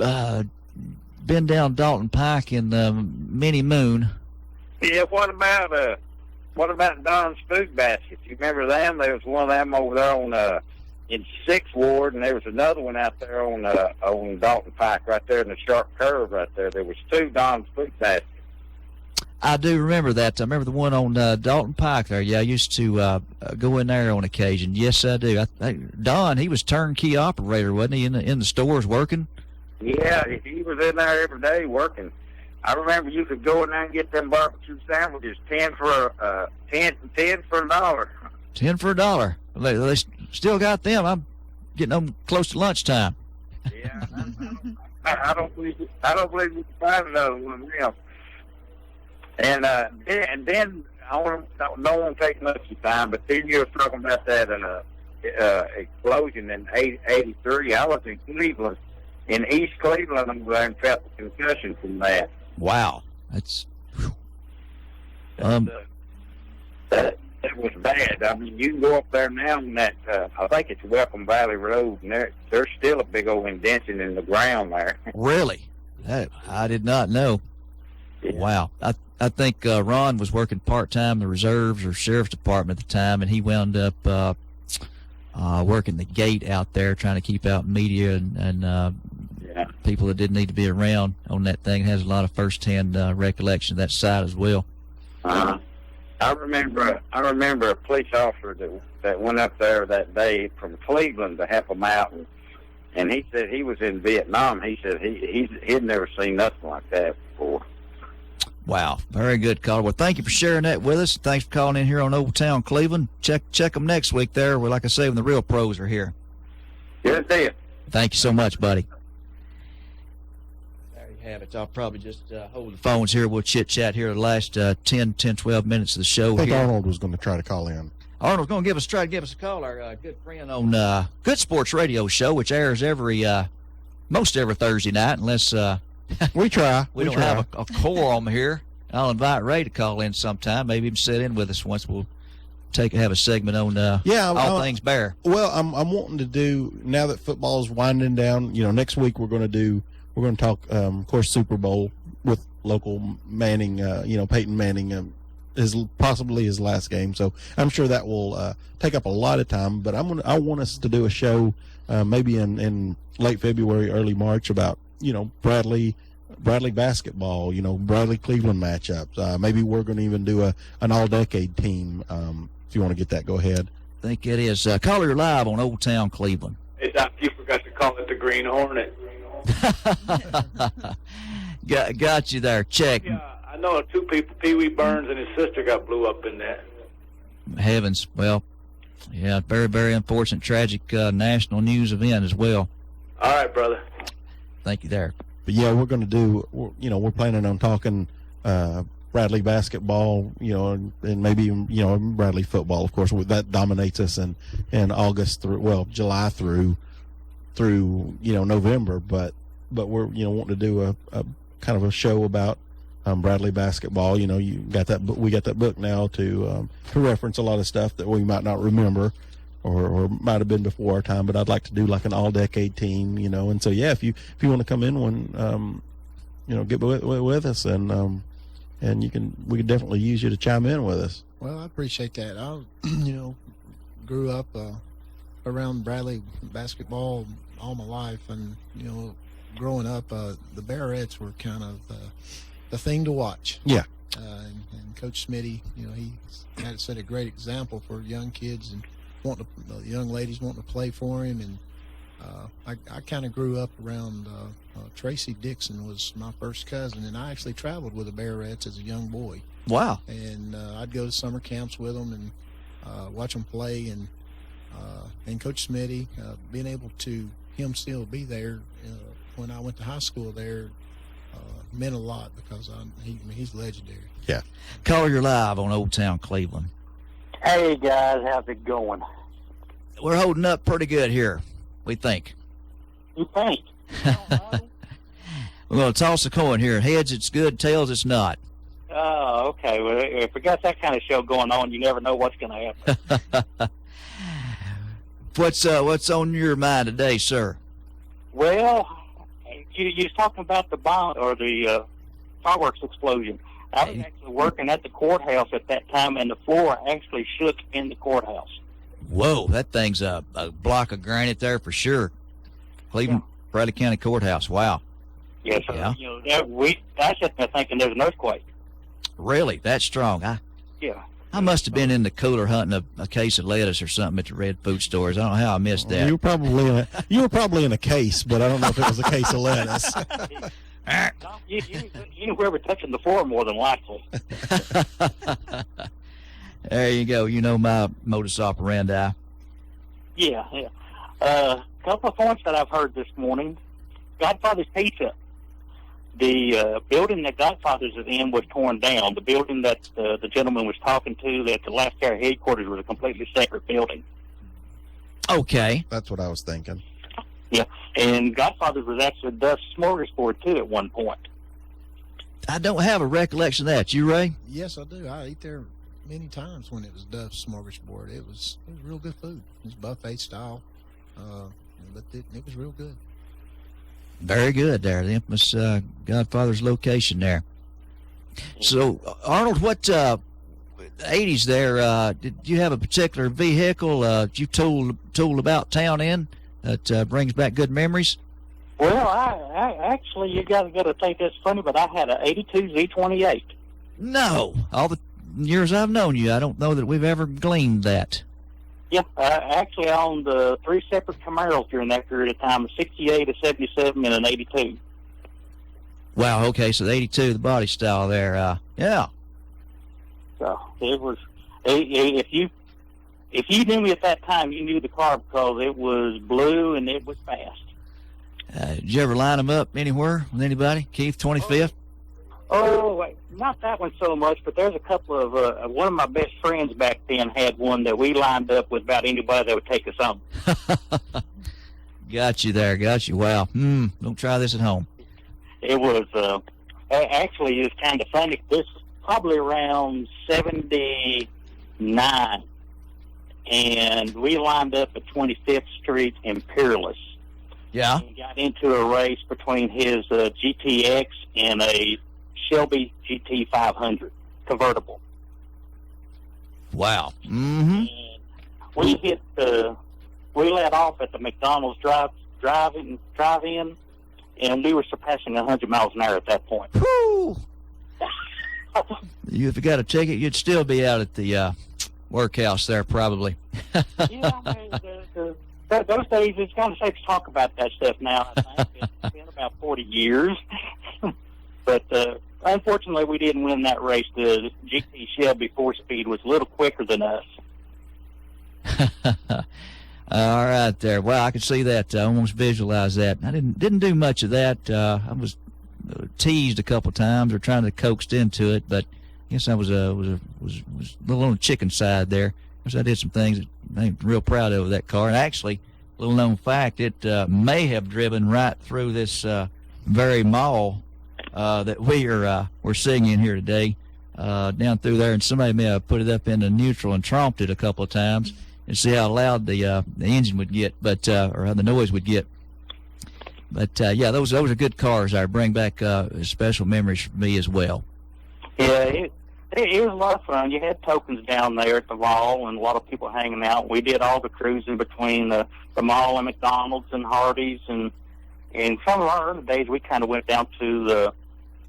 been down Dalton Pike in many moon. Yeah, what about Don's Food Basket? You remember them? There was one of them over there on in 6th Ward, and there was another one out there on Dalton Pike, right there in the sharp curve right there. There was 2 Don's Food Baskets. I do remember that. I remember the one on Dalton Pike there. Yeah, I used to go in there on occasion. Yes, I do. Don, he was turnkey operator, wasn't he, in the stores working? Yeah, he was in there every day working. I remember you could go in there and get them barbecue sandwiches, 10 for $10. 10 for $1. 10 for $1. They still got them. I'm getting them close to lunchtime. Yeah, I don't believe we can find another one of them. And then I don't want to take much of your time, but then you were talking about that explosion in '83. I was in Cleveland, in East Cleveland, over there, and felt the concussion from that. Wow, that's that was bad. I mean, you can go up there now on that. I think it's Welcome Valley Road, and there's still a big old indentation in the ground there. Really? That I did not know. Yeah. Wow. I think Ron was working part-time in the reserves or sheriff's department at the time, and he wound up working the gate out there, trying to keep out media and people that didn't need to be around on that thing. It has a lot of first-hand recollection of that site as well. I remember a police officer that went up there that day from Cleveland to help him out, and he said he was in Vietnam. He said he'd never seen nothing like that before. Wow, very good caller. Well, thank you for sharing that with us. Thanks for calling in here on Old Town Cleveland. Check them next week there. Where, like I say, when the real pros are here. Good deal. Thank you so much, buddy. There you have it. I'll probably just hold the phones here. We'll chit-chat here the last 10, 12 minutes of the show. I think Arnold was going to try to call in. Arnold's going to try to give us a call. Our good friend on Good Sports Radio Show, which airs most every Thursday night, unless... we try. We don't have a quorum here. I'll invite Ray to call in sometime. Maybe even sit in with us once. We'll have a segment on all things Bear. Well, I'm wanting to do, now that football's winding down, next week we're going to talk, of course, Super Bowl with local Manning, Peyton Manning, possibly his last game. So I'm sure that will take up a lot of time. But I want us to do a show maybe in late February, early March about Bradley basketball, Bradley Cleveland matchups. Maybe we're going to even do an all-decade team. If you want to get that, go ahead. I think it is. Caller live on Old Town Cleveland. Hey, Doc, you forgot to call it the Green Hornet. Got you there. Check. Yeah, I know 2 people. Pee Wee Burns and his sister got blew up in that. Heavens. Well, yeah, very, very unfortunate, tragic national news event as well. All right, brother. Thank you there. But yeah, we're going to do, we're planning on talking Bradley basketball, and maybe even, Bradley football, of course. That dominates us in August July through November. But we're, wanting to do a kind of a show about Bradley basketball. You got that book. We got that book now to reference a lot of stuff that we might not remember or might have been before our time. But I'd like to do like an all-decade team, And so yeah, if you want to come in one, get with us, and we could definitely use you to chime in with us. Well, I appreciate that. I, grew up around Bradley basketball all my life, and growing up, the Bearettes were kind of the thing to watch. Yeah. And Coach Smitty, he had set a great example for young kids and young ladies wanting to play for him. And I kind of grew up around Tracy Dixon was my first cousin, and I actually traveled with the Bearettes as a young boy. Wow. And I'd go to summer camps with them and watch them play. And Coach Smitty, being able to him still be there when I went to high school there meant a lot, because he's legendary. Yeah. Caller, you're live on Old Town Cleveland. Hey guys, how's it going? We're holding up pretty good here, we think. You think? We're going to toss a coin here. Heads, it's good. Tails, it's not. Oh, okay. Well, if we got that kind of show going on, you never know what's going to happen. What's on your mind today, sir? Well, you was talking about the bomb or the fireworks explosion. I was actually working at the courthouse at that time, and the floor actually shook in the courthouse. Whoa, that thing's a block of granite there for sure. Cleveland, Bradley County Courthouse. Wow. Yes, sir. Yeah. I sat there thinking there's an earthquake. Really? That strong? Yeah. I must have been in the cooler hunting a case of lettuce or something at the Red Food Stores. I don't know how I missed that. You were probably in a case, but I don't know if it was a case of lettuce. You were touching the floor more than likely. There you go. You know my modus operandi. Yeah. A couple of points that I've heard this morning. Godfather's Pizza. The building that Godfather's is in was torn down. The building that the gentleman was talking to, that the last care headquarters, was a completely separate building. Okay. That's what I was thinking. Yeah, and Godfather's was actually Duff's Smorgasbord, too, at one point. I don't have a recollection of that. You, Ray? Yes, I do. I ate there many times when it was Duff's Smorgasbord. It was real good food. It was buffet style, but it was real good. Very good there, the infamous Godfather's location there. So, Arnold, what 80s there, did you have a particular vehicle you told about town in that brings back good memories? Well, I actually, you got to think that's funny, but I had an 82 Z28. No. All the years I've known you, I don't know that we've ever gleaned that. Yeah, actually I owned 3 separate Camaros during that period of time, a 68, a 77, and an 82. Wow, okay, so the 82, the body style there, yeah. So it was, if you knew me at that time, you knew the car because it was blue and it was fast. Did you ever line them up anywhere with anybody? Keith, 25th? Oh, wait, not that one so much, but there's a couple of, one of my best friends back then had one that we lined up with about anybody that would take us on. Got you there, got you. Wow. Don't try this at home. It was, actually, it was kind of funny. This was probably around 79, and we lined up at 25th Street in Peerless. Yeah. And got into a race between his GTX and a Shelby GT500 convertible. Wow. Mm-hmm. And we let off at the McDonald's drive-in, and we were surpassing 100 miles an hour at that point. Whew. If you got a ticket, you'd still be out at the workhouse there, probably. Yeah, I mean, those days, it's kind of safe to talk about that stuff now. I think it's been about 40 years. But unfortunately, we didn't win that race. The GT Shelby 4-speed was a little quicker than us. All right, there. Well, I could see that. I almost visualized that. I didn't do much of that. I was teased a couple times or trying to coax into it, but I guess I was a little on the chicken side there. Because I did some things that I'm real proud of that car. And actually, little known fact, it may have driven right through this very mall that we're seeing in here today, down through there, and somebody may have put it up into neutral and tromped it a couple of times and see how loud the engine would get, but or how the noise would get. But yeah, those are good cars. I bring back special memories for me as well. Yeah, it was a lot of fun. You had tokens down there at the mall and a lot of people hanging out. We did all the cruising between the mall and McDonald's and Hardee's. And some of our early days, we kind of went down to the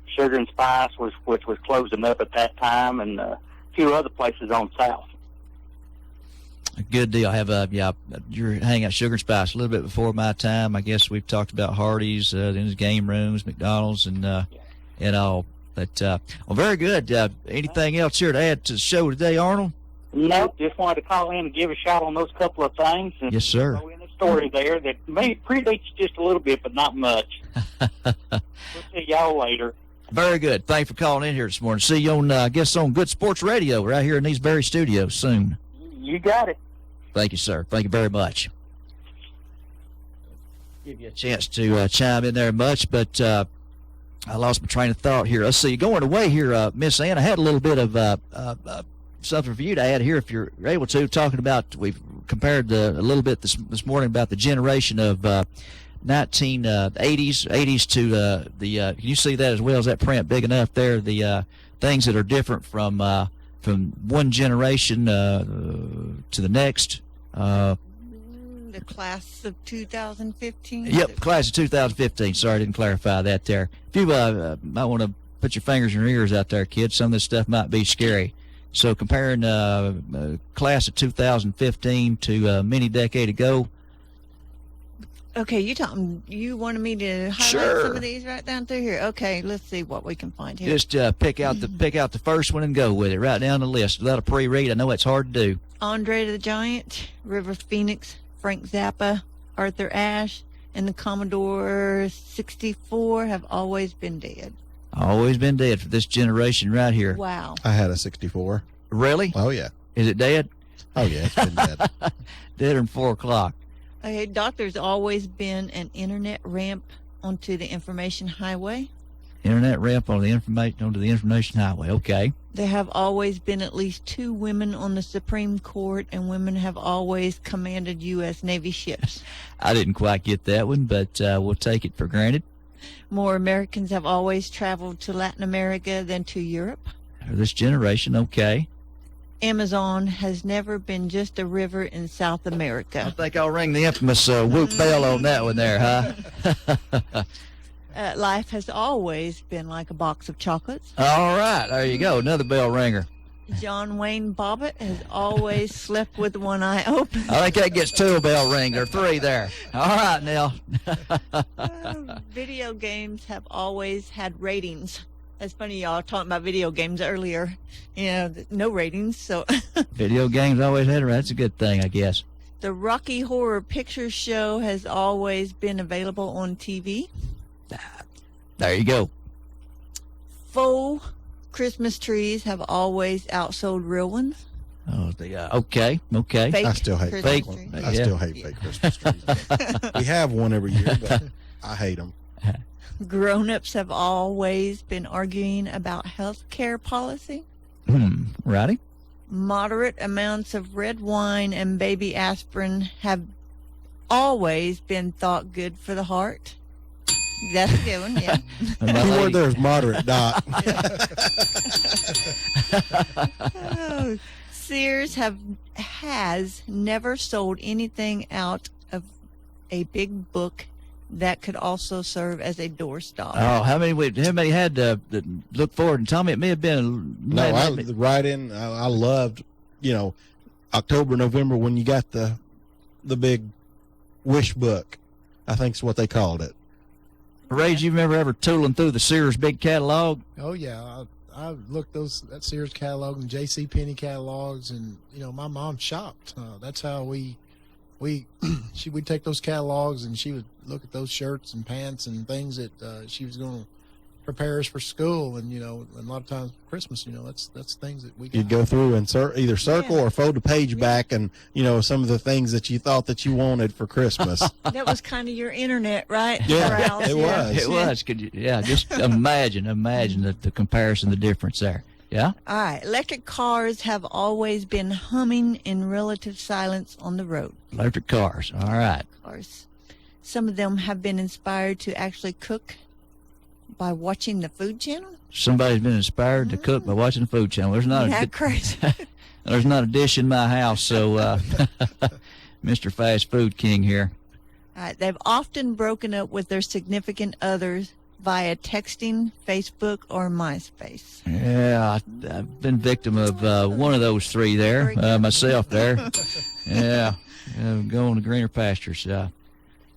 Sugar and Spice, which was closing up at that time, and a few other places on South. A good deal. I have you're hanging out Sugar and Spice a little bit before my time. I guess we've talked about Hardee's, then the game rooms, McDonald's, and all. But well, very good. Anything else here to add to the show today, Arnold? No, just wanted to call in and give a shout on those couple of things. And yes, sir. Throw in a story there that may predates just a little bit, but not much. We'll see y'all later. Very good. Thanks for calling in here this morning. See you on, I guess, on Good Sports Radio right here in these very studios soon. You got it. Thank you, sir. Thank you very much. Give you a chance to chime in there much, but I lost my train of thought here. Let's see. Going away here, Miss Ann, I had a little bit of something for you to add here if you're able to, talking about, we've compared a little bit this morning about the generation of 1980s to can you see that as well? Is that print big enough there? The things that are different from one generation to the next. The class of 2015? Yep, class of 2015. Sorry, I didn't clarify that there. If you might want to put your fingers in your ears out there, kids, some of this stuff might be scary. So comparing class of 2015 to many decade ago. Okay, you wanted me to highlight some of these right down through here. Okay, let's see what we can find here. Just pick out the first one and go with it, right down the list without a pre-read. I know it's hard to do. Andre the Giant, River Phoenix, Frank Zappa, Arthur Ashe, and the Commodore 64 have always been dead. Always been dead for this generation right here. Wow. I had a 64. Really? Oh, yeah. Is it dead? Oh, yeah, it's been dead. Dead in 4 o'clock. Okay, Doctor's always been an internet ramp onto the information highway. Internet ramp onto the information highway. Okay. There have always been at least 2 women on the Supreme Court, and women have always commanded U.S. Navy ships. I didn't quite get that one, but we'll take it for granted. More Americans have always traveled to Latin America than to Europe. This generation, okay. Amazon has never been just a river in South America. I think I'll ring the infamous whoop bell on that one there, huh? Life has always been like a box of chocolates. All right, there you go, another bell ringer. John Wayne Bobbitt has always slept with one eye open. I think that gets 2 bell ring or 3 there. All right, Nell. Video games have always had ratings. That's funny, y'all talking about video games earlier. You know, no ratings, so. Video games always had, that's a good thing, I guess. The Rocky Horror Picture Show has always been available on TV. There you go. Faux Christmas trees have always outsold real ones. Oh, okay. Fake I still hate fake. I still hate fake Christmas trees. We have one every year, but I hate them. Grown-ups have always been arguing about health care policy. Righty. Moderate amounts of red wine and baby aspirin have always been thought good for the heart. That's a good one, yeah. Keyword there is moderate, Doc. Oh, Sears has never sold anything out of a big book that could also serve as a doorstop. Oh, how many had to look forward? And tell me, it may have been. I loved, October, November when you got the big wish book. I think is what they called it. Ray, you remember ever tooling through the Sears big catalog? Oh yeah, I looked that Sears catalog and J.C. Penney catalogs, and my mom shopped. That's how we'd take those catalogs, and she would look at those shirts and pants and things that she was going to prepare us for school, and and a lot of times for Christmas, that's things that we got. You'd go through and either circle or fold a page back, and some of the things that you thought that you wanted for Christmas. That was kind of your internet, right? Yeah, Corrals? it was. It was. Just imagine the comparison, the difference there. Yeah. All right. Electric cars have always been humming in relative silence on the road. Electric cars. All right. Cars. Some of them have been inspired to actually cook by watching the Food Channel. Somebody's been inspired to cook by watching the Food Channel. There's not crazy. There's not a dish in my house, so Mr. Fast Food King here. All right. They've often broken up with their significant others via texting, Facebook, or MySpace. Yeah, I've been victim of one of those three there, myself there. Yeah, going to greener pastures.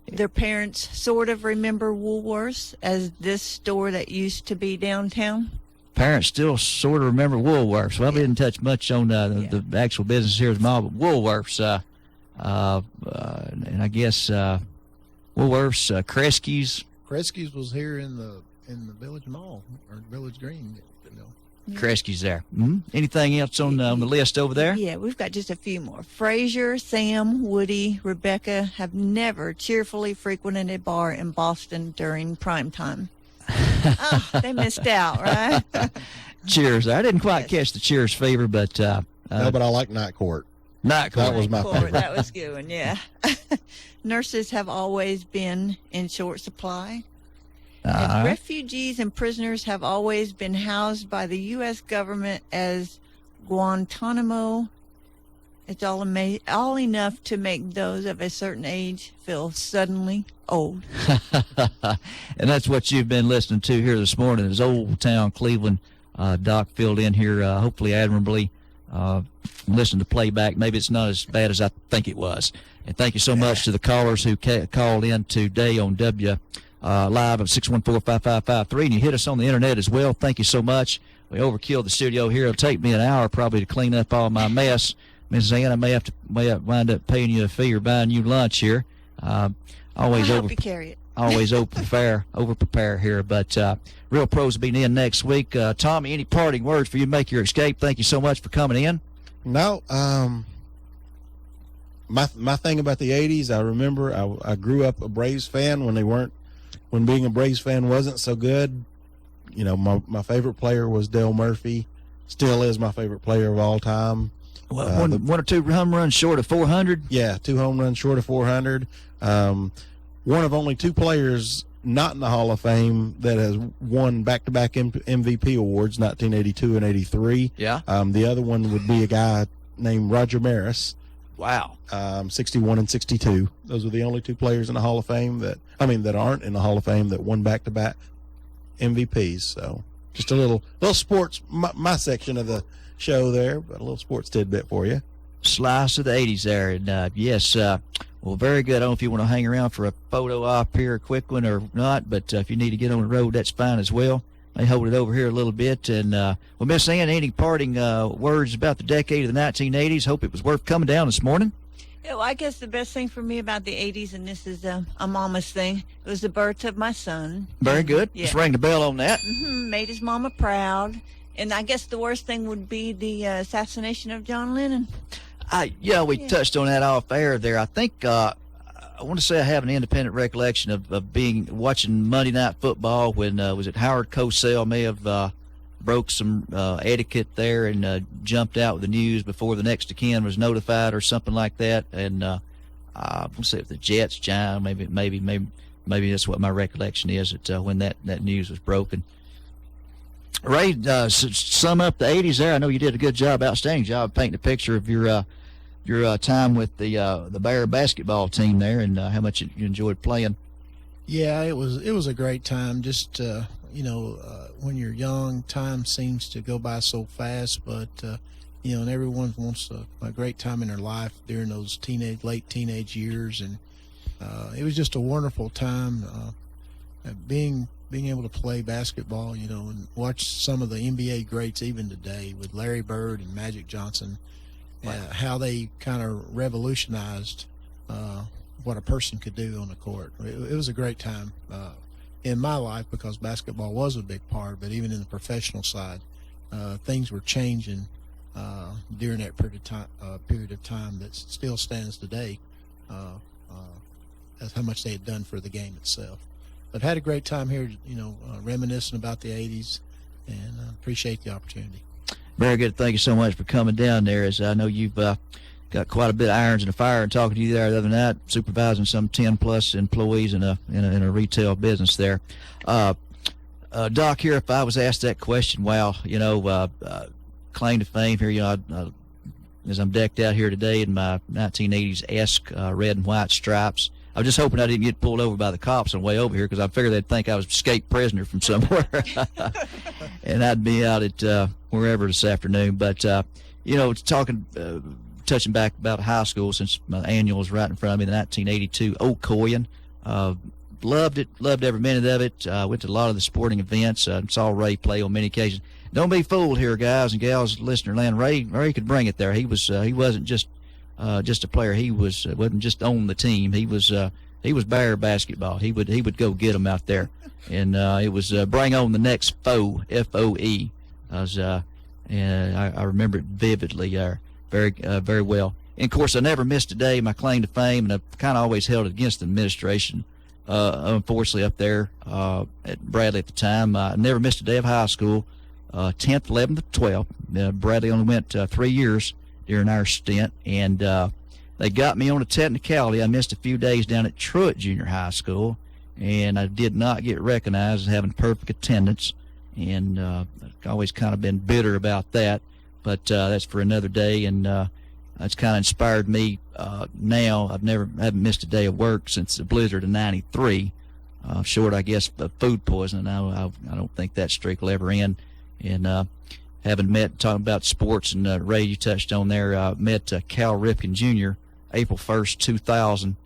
Their parents sort of remember Woolworths as this store that used to be downtown. Parents still sort of remember Woolworths. Well, I didn't touch much on the actual business here at the mall, but Woolworths, and I guess Woolworths, Kresge's. Kresge's was here in the Village Mall or Village Green. Kresge's there. Mm-hmm. Anything else on the list over there? Yeah, we've got just a few more. Frazier, Sam, Woody, Rebecca have never cheerfully frequented a bar in Boston during prime time. They missed out, right? Cheers. I didn't quite catch the Cheers fever, but no, but I like Night Court. Night Court. That was my favorite. That was good one, yeah. Nurses have always been in short supply. Refugees and prisoners have always been housed by the U.S. government as Guantanamo. It's all enough to make those of a certain age feel suddenly old. And that's what you've been listening to here this morning is Old Town Cleveland. Doc filled in here, hopefully admirably. Listen to playback. Maybe it's not as bad as I think it was. And thank you so much to the callers who called in today on live of 614-5553, and you hit us on the internet as well. Thank you so much. We overkilled the studio here. It'll take me an hour probably to clean up all my mess. Mrs. Ann, I may have to wind up paying you a fee or buying you lunch here. Always I hope you carry it. Always over prepare here. But Real Pros will be in next week. Tommy, any parting words for you to make your escape? Thank you so much for coming in. No, my thing about the 80s, I remember I grew up a Braves fan when being a Braves fan wasn't so good. My favorite player was Dale Murphy. Still is my favorite player of all time. One or two home runs short of 400? Yeah, 2 home runs short of 400. One of only 2 players not in the Hall of Fame that has won back-to-back MVP awards, 1982 and 83. Yeah. The other one would be a guy named Roger Maris. Wow. 61 and 62. Those are the only 2 players in the Hall of Fame that aren't in the Hall of Fame that won back-to-back MVPs. So just a little sports, my section of the show there, but a little sports tidbit for you. Slice of the 80s there. And yes, well, very good. I don't know if you want to hang around for a photo op here, a quick one or not, but if you need to get on the road, that's fine as well. They hold it over here a little bit. And, well, Miss Ann, any parting words about the decade of the 1980s? Hope it was worth coming down this morning. Yeah, well, I guess the best thing for me about the 80s, and this is a mama's thing, it was the birth of my son. Very good. Yeah. Just ring the bell on that. Mm-hmm. Made his mama proud. And I guess the worst thing would be the assassination of John Lennon. We touched on that off air there. I think I want to say I have an independent recollection of watching Monday Night Football when was it Howard Cosell may have broke some etiquette there and jumped out with the news before the next of kin was notified or something like that. And I want to say if the Jets, John, maybe that's what my recollection is at when that news was broken. Ray, sum up the 80s there. I know you did a good job, outstanding job painting a picture of your time with the Bear basketball team there and how much you enjoyed playing. Yeah, it was a great time. Just when you're young, time seems to go by so fast, but and everyone wants a great time in their life during those late teenage years, and it was just a wonderful time. being able to play basketball, and watch some of the NBA greats even today with Larry Bird and Magic Johnson, how they kind of revolutionized what a person could do on the court. It was a great time in my life because basketball was a big part, but even in the professional side, things were changing during that period of time that still stands today, as how much they had done for the game itself. But had a great time here, reminiscing about the 80s, and appreciate the opportunity. Very good. Thank you so much for coming down there, as I know you've got quite a bit of irons in the fire and talking to you there. Other than that, supervising some 10-plus employees in a retail business there. Doc, here, if I was asked that question, claim to fame here, as I'm decked out here today in my 1980s-esque red and white stripes, I was just hoping I didn't get pulled over by the cops on the way over here because I figured they'd think I was an escaped prisoner from somewhere. And I'd be out at wherever this afternoon. But, touching back about high school, since my annual is right in front of me, the 1982 Ocoyan. Loved it, loved every minute of it. Went to a lot of the sporting events. Saw Ray play on many occasions. Don't be fooled here, guys and gals, listener land. Ray could bring it there. He wasn't just a player. He wasn't just on the team. He was Bear basketball. He would go get them out there, and it was bring on the next foe, FOE. And I remember it vividly, very well. And of course, I never missed a day. My claim to fame, and I've kind of always held it against the administration. Unfortunately, up there at Bradley at the time, I never missed a day of high school. 10th, 11th, 12th. Bradley only went 3 years during our stint, and they got me on a technicality. I missed a few days down at Truett Junior High School, and I did not get recognized as having perfect attendance, and I've always kind of been bitter about that, but that's for another day, and that's kind of inspired me now. Haven't missed a day of work since the blizzard of '93, short, I guess, of food poisoning. I don't think that streak will ever end. And having talking about sports, and Ray, you touched on there, met Cal Ripken Jr. April 1st, 2000,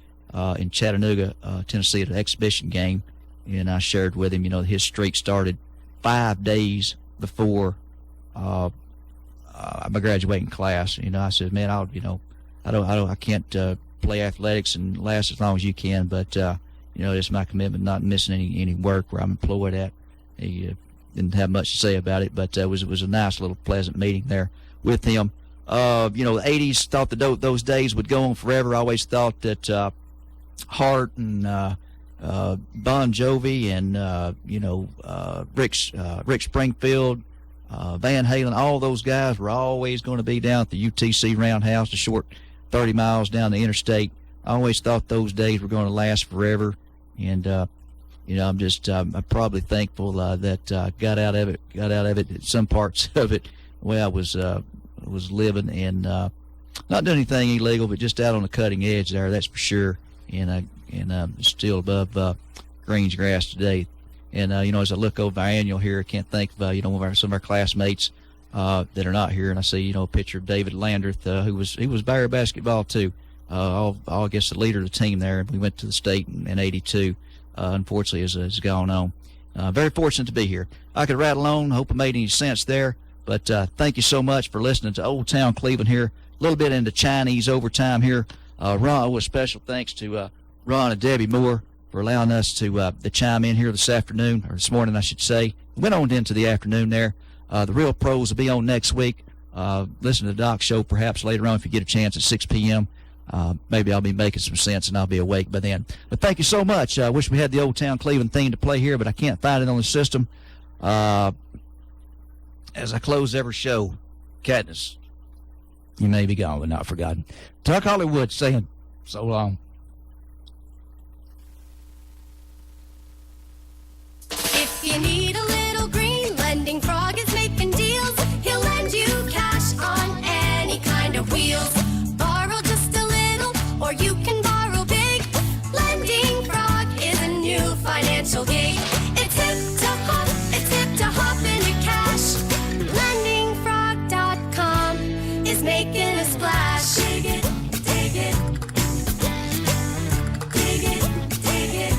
in Chattanooga, Tennessee, at an exhibition game, and I shared with him, his streak started 5 days before my graduating class. I said, man, I can't play athletics and last as long as you can, but it's my commitment not missing any work where I'm employed at. He didn't have much to say about it, but it was a nice little pleasant meeting there with him. The 80s, thought that those days would go on forever. I always thought that Hart and Bon Jovi and Rick Springfield, Van Halen, all those guys were always going to be down at the UTC Roundhouse, a short 30 miles down the interstate. I always thought those days were going to last forever, and I'm probably thankful that got out of it. Some parts of it, I was living and not doing anything illegal, but just out on the cutting edge there. That's for sure. And I'm still above Green's grass today. And as I look over our annual here, I can't think of some of our classmates that are not here. And I see a picture of David Landreth, he was Bear basketball too. I guess the leader of the team there. We went to the state in '82. Unfortunately, has gone on. Very fortunate to be here. I could rattle on. Hope it made any sense there. But thank you so much for listening to Old Town Cleveland here. A little bit into Chinese overtime here. Ron, with special thanks to Ron and Debbie Moore for allowing us to chime in here this afternoon, or this morning, I should say. Went on into the afternoon there. The Real Pros will be on next week. Listen to the Doc Show perhaps later on if you get a chance at 6 p.m. Maybe I'll be making some sense and I'll be awake by then. But thank you so much. I wish we had the Old Town Cleveland theme to play here, but I can't find it on the system. As I close every show, Katniss, you may be gone but not forgotten. Tuck Hollywood saying so long. If you need a little green, Lending Frog is making deals. He'll lend you cash on any kind of wheels. Borrow just a little, or you can borrow big. Lending Frog is a new financial gig. It's hip to hop into cash. LendingFrog.com is making a splash. Dig it, dig it. Dig it, dig it.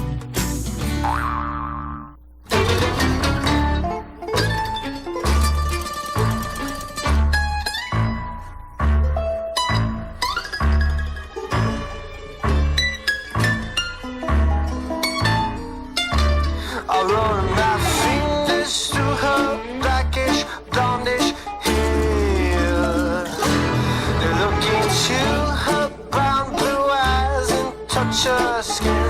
skin.